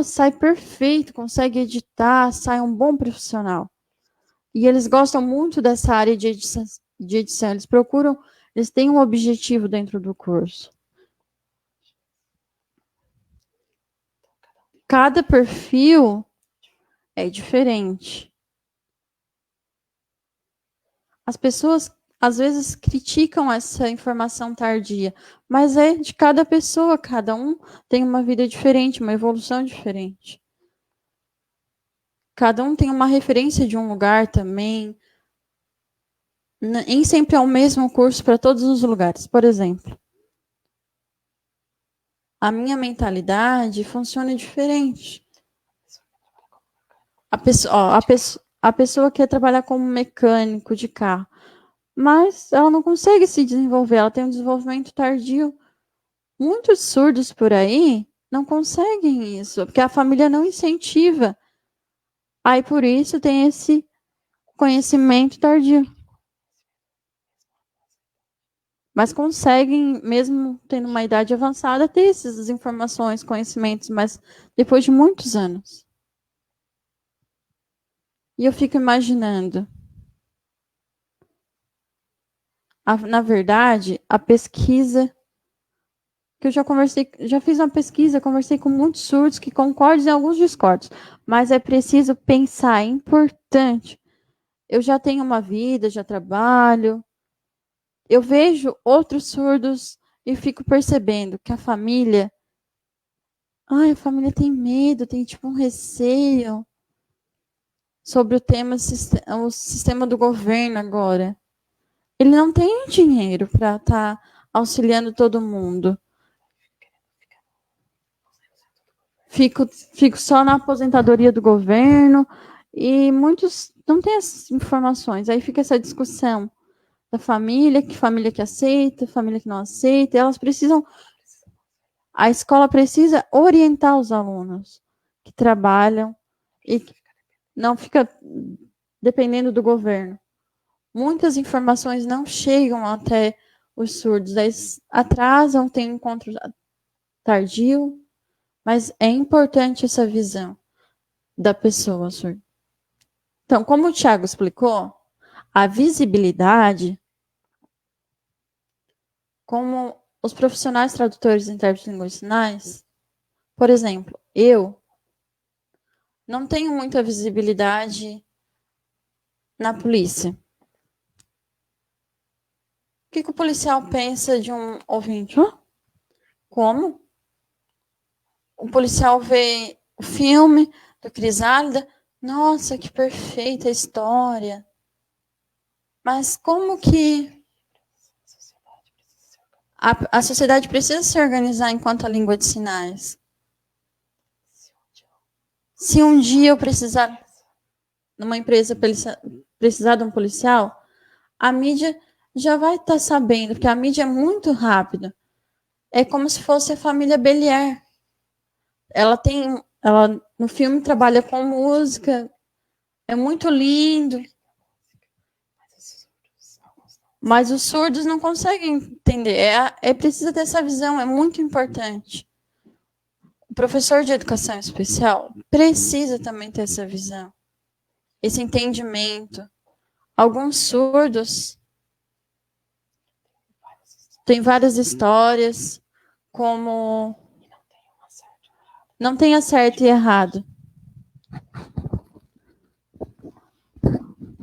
sai perfeito, consegue editar, sai um bom profissional. E eles gostam muito dessa área de edição. Eles têm um objetivo dentro do curso. Cada perfil é diferente. As pessoas, às vezes, criticam essa informação tardia, mas é de cada pessoa, cada um tem uma vida diferente, uma evolução diferente. Cada um tem uma referência de um lugar também. Nem sempre é o mesmo curso para todos os lugares. Por exemplo, a minha mentalidade funciona diferente. A pessoa quer trabalhar como mecânico de carro, mas ela não consegue se desenvolver, ela tem um desenvolvimento tardio. Muitos surdos por aí não conseguem isso, porque a família não incentiva. Aí, por isso, tem esse conhecimento tardio. Mas conseguem, mesmo tendo uma idade avançada, ter essas informações, conhecimentos, mas depois de muitos anos. E eu fico imaginando, na verdade, a pesquisa, que eu já fiz uma pesquisa, conversei com muitos surdos que concordam e alguns discordam, mas é preciso pensar, é importante. Eu já tenho uma vida, já trabalho, eu vejo outros surdos e fico percebendo que a família tem medo, tem tipo um receio sobre o sistema do governo agora. Ele não tem dinheiro para estar auxiliando todo mundo. Fico só na aposentadoria do governo e muitos não têm essas informações. Aí fica essa discussão da família que aceita, família que não aceita. Elas precisam... A escola precisa orientar os alunos que trabalham e não fica dependendo do governo. Muitas informações não chegam até os surdos, eles atrasam, tem um encontro tardio, mas é importante essa visão da pessoa surda. Então, como o Thiago explicou, a visibilidade, como os profissionais tradutores e intérpretes de língua de sinais, por exemplo, eu não tenho muita visibilidade na polícia. O que o policial pensa de um ouvinte? Como? O policial vê o filme do Crisálida, nossa, que perfeita história. Mas como que a sociedade precisa se organizar enquanto a língua de sinais? Se um dia eu precisar, numa empresa, precisar de um policial, a mídia já vai estar sabendo, porque a mídia é muito rápida. É como se fosse a família Bélier. Ela no filme trabalha com música, é muito lindo. Mas os surdos não conseguem entender. É preciso ter essa visão, é muito importante. O professor de educação especial precisa também ter essa visão, esse entendimento. Alguns surdos têm várias histórias, como não tem certo e errado.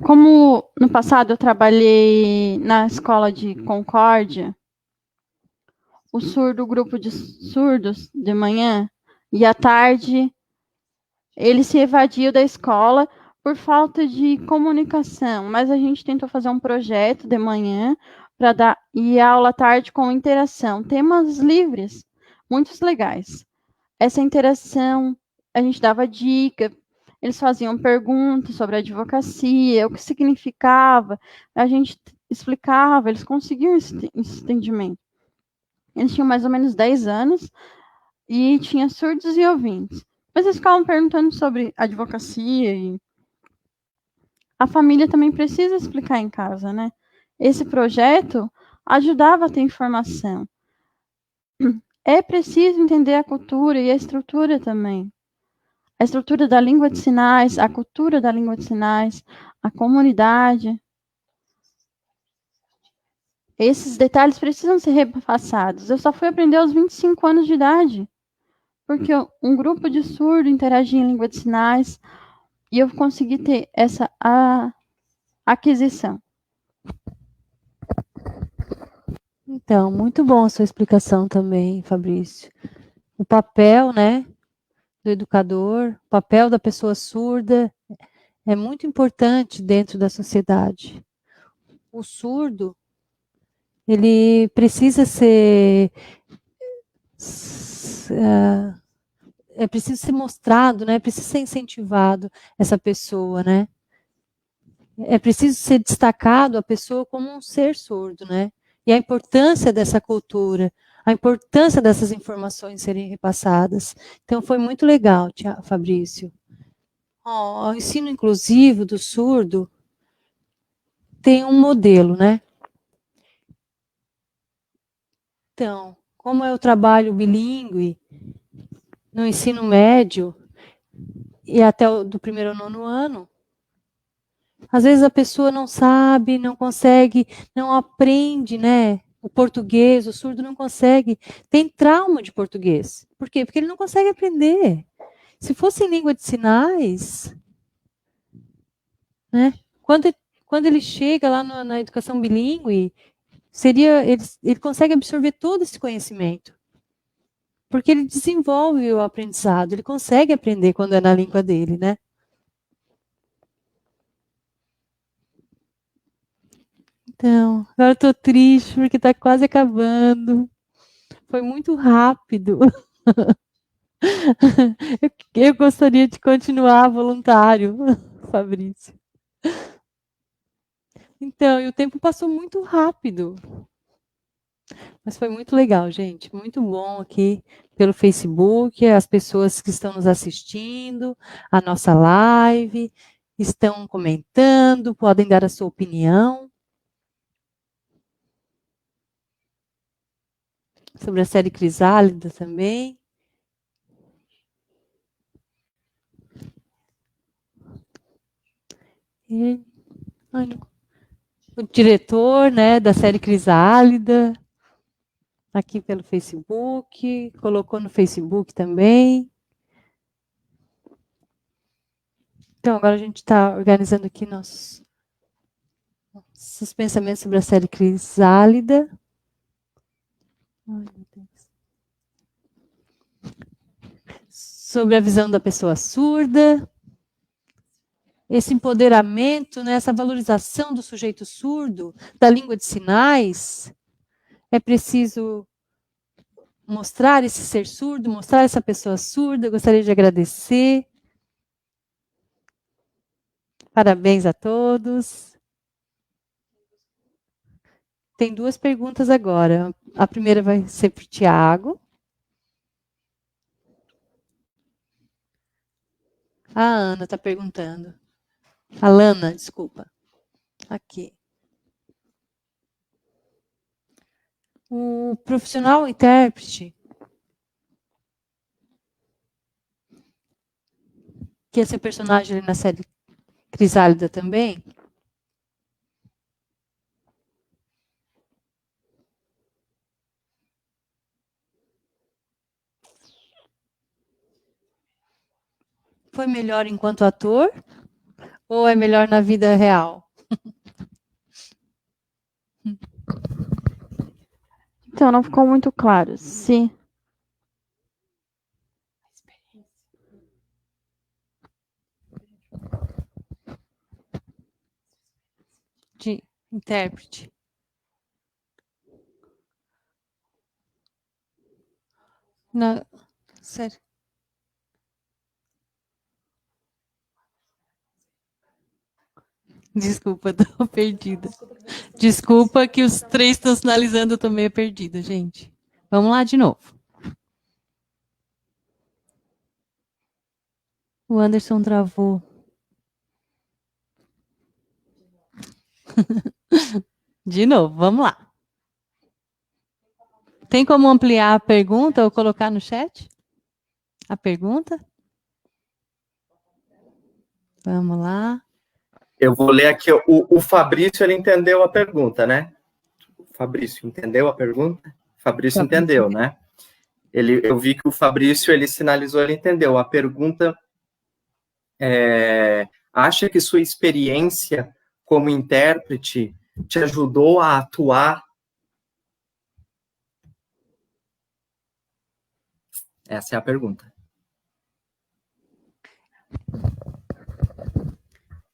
Como no passado eu trabalhei na escola de Concórdia, o grupo de surdos de manhã e à tarde, ele se evadiu da escola por falta de comunicação, mas a gente tentou fazer um projeto de manhã para dar e aula à tarde com interação, temas livres, muito legais. Essa interação, a gente dava dica, eles faziam perguntas sobre a advocacia, o que significava, a gente explicava, eles conseguiam esse entendimento. Eles tinham mais ou menos 10 anos e tinha surdos e ouvintes. Mas eles ficavam perguntando sobre advocacia e a família também precisa explicar em casa, né? Esse projeto ajudava a ter informação. É preciso entender a cultura e a estrutura também. A estrutura da língua de sinais, a cultura da língua de sinais, a comunidade. Esses detalhes precisam ser repassados. Eu só fui aprender aos 25 anos de idade, porque um grupo de surdo interagia em língua de sinais e eu consegui ter essa aquisição. Então, muito bom a sua explicação também, Fabrício. O papel, né, do educador, o papel da pessoa surda é muito importante dentro da sociedade. O surdo, ele precisa ser... é preciso ser mostrado, né? Precisa ser incentivado essa pessoa, né? É preciso ser destacado a pessoa como um ser surdo, né? E a importância dessa cultura, a importância dessas informações serem repassadas. Então, foi muito legal, Fabrício. O ensino inclusivo do surdo tem um modelo, né? Então, como eu trabalho bilíngue no ensino médio e até do primeiro ao nono ano, às vezes a pessoa não sabe, não consegue, não aprende, né? O português, o surdo não consegue, tem trauma de português. Por quê? Porque ele não consegue aprender. Se fosse em língua de sinais, né? Quando ele chega lá na educação bilíngue, ele consegue absorver todo esse conhecimento. Porque ele desenvolve o aprendizado, ele consegue aprender quando é na língua dele, né? Então, agora eu tô triste porque tá quase acabando. Foi muito rápido. Eu gostaria de continuar voluntário, Fabrício. Então, e o tempo passou muito rápido. Mas foi muito legal, gente. Muito bom aqui pelo Facebook, as pessoas que estão nos assistindo, a nossa live, estão comentando, podem dar a sua opinião sobre a série Crisálida também. E, o diretor, né, da série Crisálida, aqui pelo Facebook, colocou no Facebook também. Então, agora a gente está organizando aqui nossos pensamentos sobre a série Crisálida. Ai, meu Deus. Sobre a visão da pessoa surda. Esse empoderamento, né, essa valorização do sujeito surdo, da língua de sinais. É preciso mostrar esse ser surdo, mostrar essa pessoa surda. Eu gostaria de agradecer. Parabéns a todos. Tem 2 perguntas agora. A primeira vai ser para o Tiago. A Ana está perguntando. A Lana, desculpa. Aqui. O profissional intérprete, que é seu personagem ali na série Crisálida também, foi melhor enquanto ator ou é melhor na vida real? Então, não ficou muito claro se De intérprete. Na série. Desculpa, estou perdida. Desculpa que os 3 estão sinalizando, eu estou meio perdida, gente. Vamos lá de novo. O Anderson travou. De novo, vamos lá. Tem como ampliar a pergunta ou colocar no chat? A pergunta? Vamos lá. Eu vou ler aqui. O Fabrício, ele entendeu a pergunta, né? O Fabrício entendeu a pergunta? Fabrício entendeu, né? Eu vi que o Fabrício, ele sinalizou, ele entendeu. A pergunta acha que sua experiência como intérprete te ajudou a atuar? Essa é a pergunta.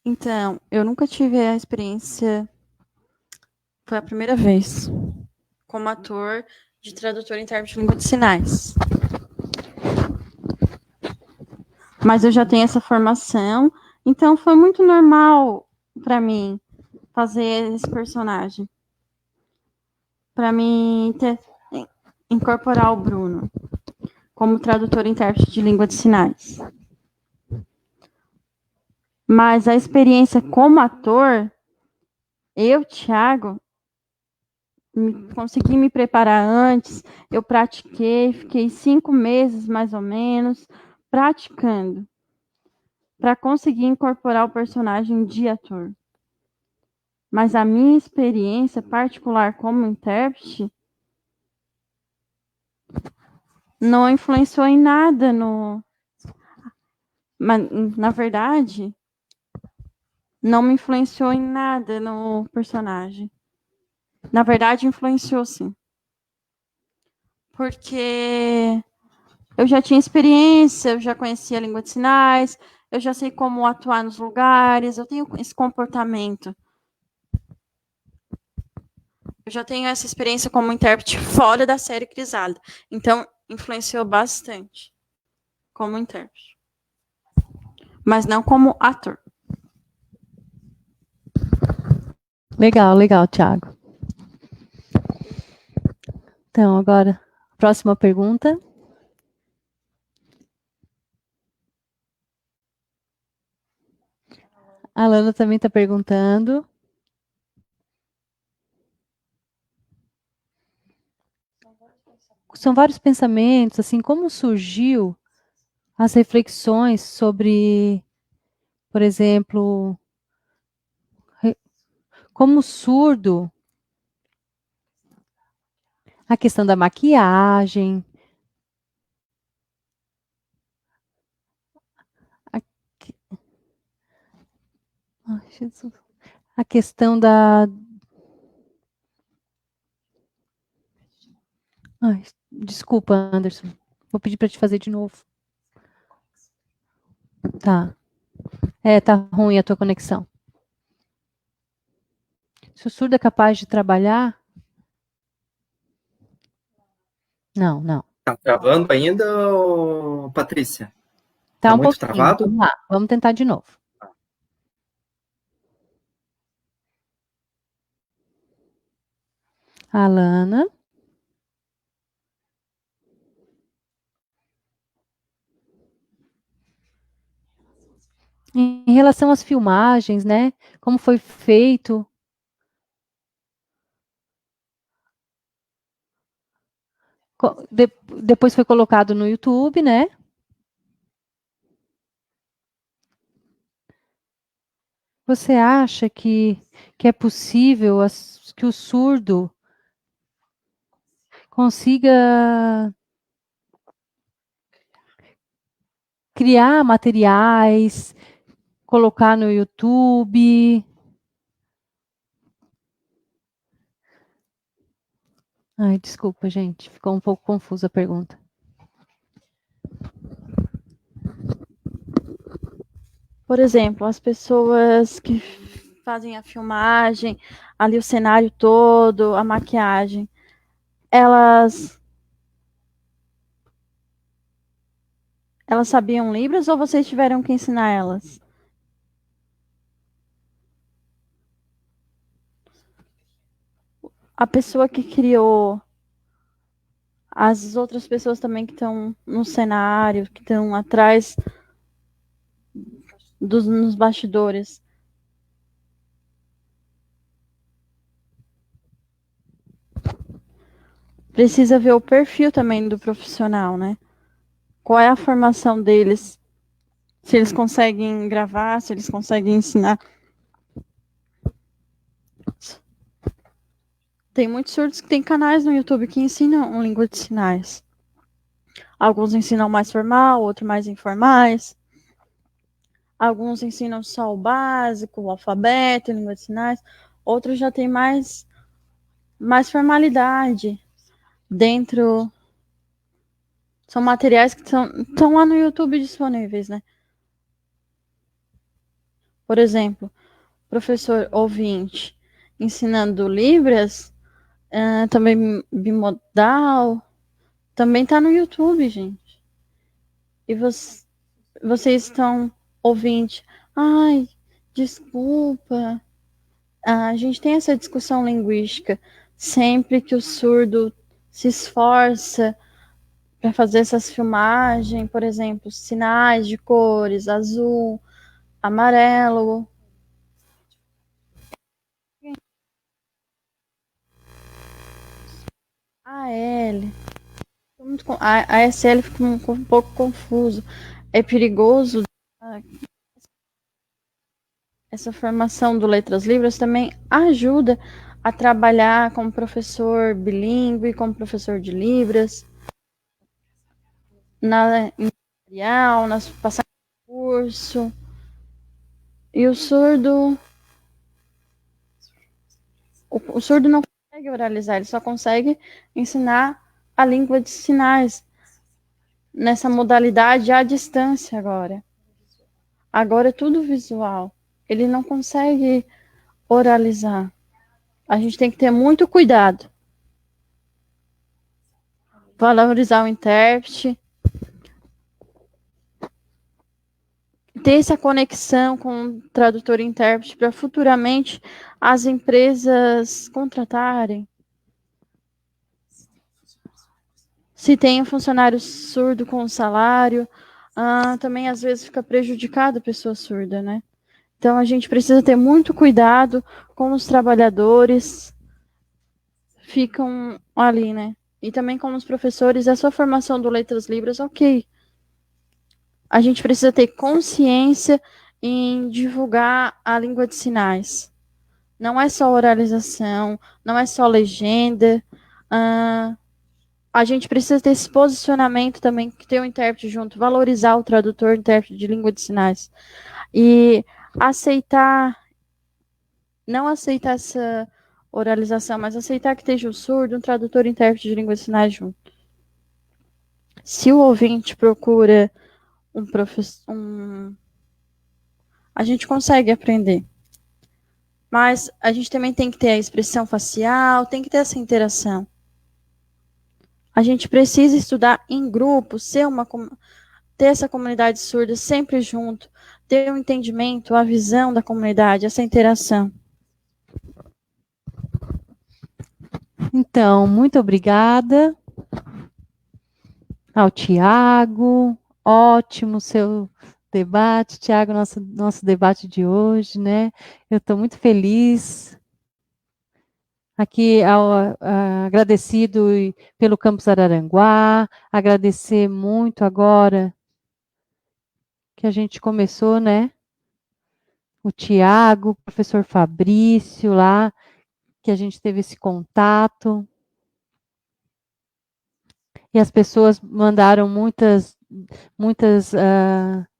Então, eu nunca tive a experiência, foi a primeira vez, como ator de tradutor e intérprete de língua de sinais. Mas eu já tenho essa formação, então foi muito normal para mim fazer esse personagem. Para mim incorporar o Bruno como tradutor e intérprete de língua de sinais. Mas a experiência como ator Eu, Thiago, consegui me preparar antes, eu pratiquei, fiquei 5 meses, mais ou menos, praticando, para conseguir incorporar o personagem de ator. Mas a minha experiência particular como intérprete não influenciou em nada no... Mas, na verdade, não me influenciou em nada no personagem. Na verdade, influenciou sim. Porque eu já tinha experiência, eu já conhecia a língua de sinais, eu já sei como atuar nos lugares, eu tenho esse comportamento. Eu já tenho essa experiência como intérprete fora da série Crisálida. Então, influenciou bastante como intérprete. Mas não como ator. Legal, legal, Thiago. Então, agora, próxima pergunta. A Lana também está perguntando. São vários pensamentos, assim, como surgiu as reflexões sobre, por exemplo, como surdo, a questão da maquiagem, ai, Jesus, a questão da... Ai, desculpa, Anderson. Vou pedir para te fazer de novo. Tá. Tá ruim a tua conexão. Se o surdo é capaz de trabalhar... Não, não. Tá travando ainda, Patrícia? Tá Tá um muito pouquinho. travado? Vamos lá, vamos tentar de novo. Alana. Em relação às filmagens, né? Como foi feito? Depois foi colocado no YouTube, né? Você acha que é possível que o surdo consiga criar materiais, colocar no YouTube? Ai, desculpa, gente, ficou um pouco confusa a pergunta. Por exemplo, as pessoas que fazem a filmagem, ali o cenário todo, a maquiagem, elas sabiam Libras ou vocês tiveram que ensinar elas? A pessoa que criou, as outras pessoas também que estão no cenário, que estão atrás nos bastidores. Precisa ver o perfil também do profissional, né? Qual é a formação deles? Se eles conseguem gravar, se eles conseguem ensinar. Tem muitos surdos que têm canais no YouTube que ensinam língua de sinais. Alguns ensinam mais formal, outros mais informais. Alguns ensinam só o básico, o alfabeto, língua de sinais. Outros já têm mais formalidade dentro. São materiais que estão lá no YouTube disponíveis, né? Por exemplo, professor ouvinte ensinando Libras, também bimodal, também está no YouTube, gente. E vocês estão ouvinte, ai, desculpa. A gente tem essa discussão linguística sempre que o surdo se esforça para fazer essas filmagens, por exemplo, sinais de cores, azul, amarelo. AL. A SL fica um pouco confuso. É perigoso. Essa formação do Letras Livres também ajuda a trabalhar como professor bilíngue, como professor de Libras, nas passagens de curso. E o surdo não consegue oralizar, ele só consegue ensinar a língua de sinais nessa modalidade à distância agora. Agora é tudo visual. Ele não consegue oralizar. A gente tem que ter muito cuidado. Valorizar o intérprete. Ter essa conexão com o tradutor e intérprete para futuramente as empresas contratarem. Se tem um funcionário surdo com salário, também às vezes fica prejudicada a pessoa surda, né? Então a gente precisa ter muito cuidado com os trabalhadores que ficam ali, né? E também com os professores, a sua formação do Letras Libras, ok. A gente precisa ter consciência em divulgar a língua de sinais. Não é só oralização, não é só legenda. A gente precisa ter esse posicionamento também, que ter o intérprete junto, valorizar o tradutor, intérprete de língua de sinais. E não aceitar essa oralização, mas aceitar que esteja o surdo, um tradutor e intérprete de língua de sinais junto. Se o ouvinte procura um professor, a gente consegue aprender. Mas a gente também tem que ter a expressão facial, tem que ter essa interação. A gente precisa estudar em grupo, ter essa comunidade surda sempre junto, ter o entendimento, a visão da comunidade, essa interação. Então, muito obrigada ao Tiago. Ótimo seu debate, Tiago, nosso debate de hoje, né? Eu estou muito feliz. Aqui, agradecido pelo Campus Araranguá, agradecer muito agora que a gente começou, né? O Tiago, o professor Fabrício lá, que a gente teve esse contato. E as pessoas mandaram muitas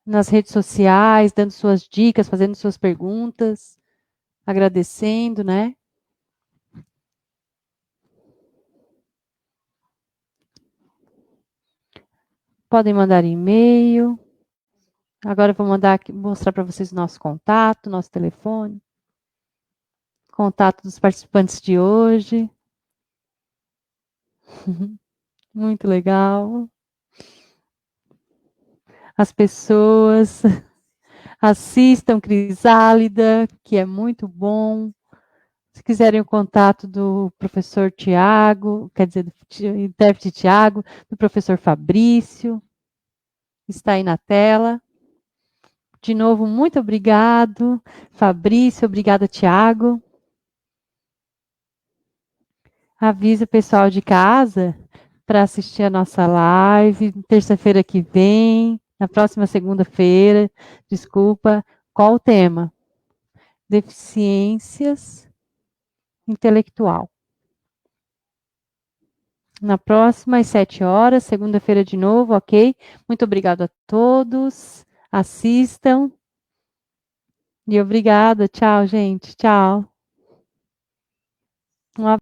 nas redes sociais, dando suas dicas, fazendo suas perguntas, agradecendo, né? Podem mandar e-mail. Agora eu vou mostrar para vocês o nosso contato, nosso telefone. Contato dos participantes de hoje. Muito legal. As pessoas assistam Crisálida, que é muito bom. Se quiserem o contato do professor Tiago, quer dizer, do intérprete Tiago, do professor Fabrício, está aí na tela. De novo, muito obrigado, Fabrício, obrigada, Tiago. Avisa o pessoal de casa para assistir a nossa live, terça-feira que vem, na próxima segunda-feira, desculpa, qual o tema? Deficiências intelectual. Na próxima, às 7h, segunda-feira de novo, ok? Muito obrigado a todos, assistam. E obrigada, tchau, gente, tchau.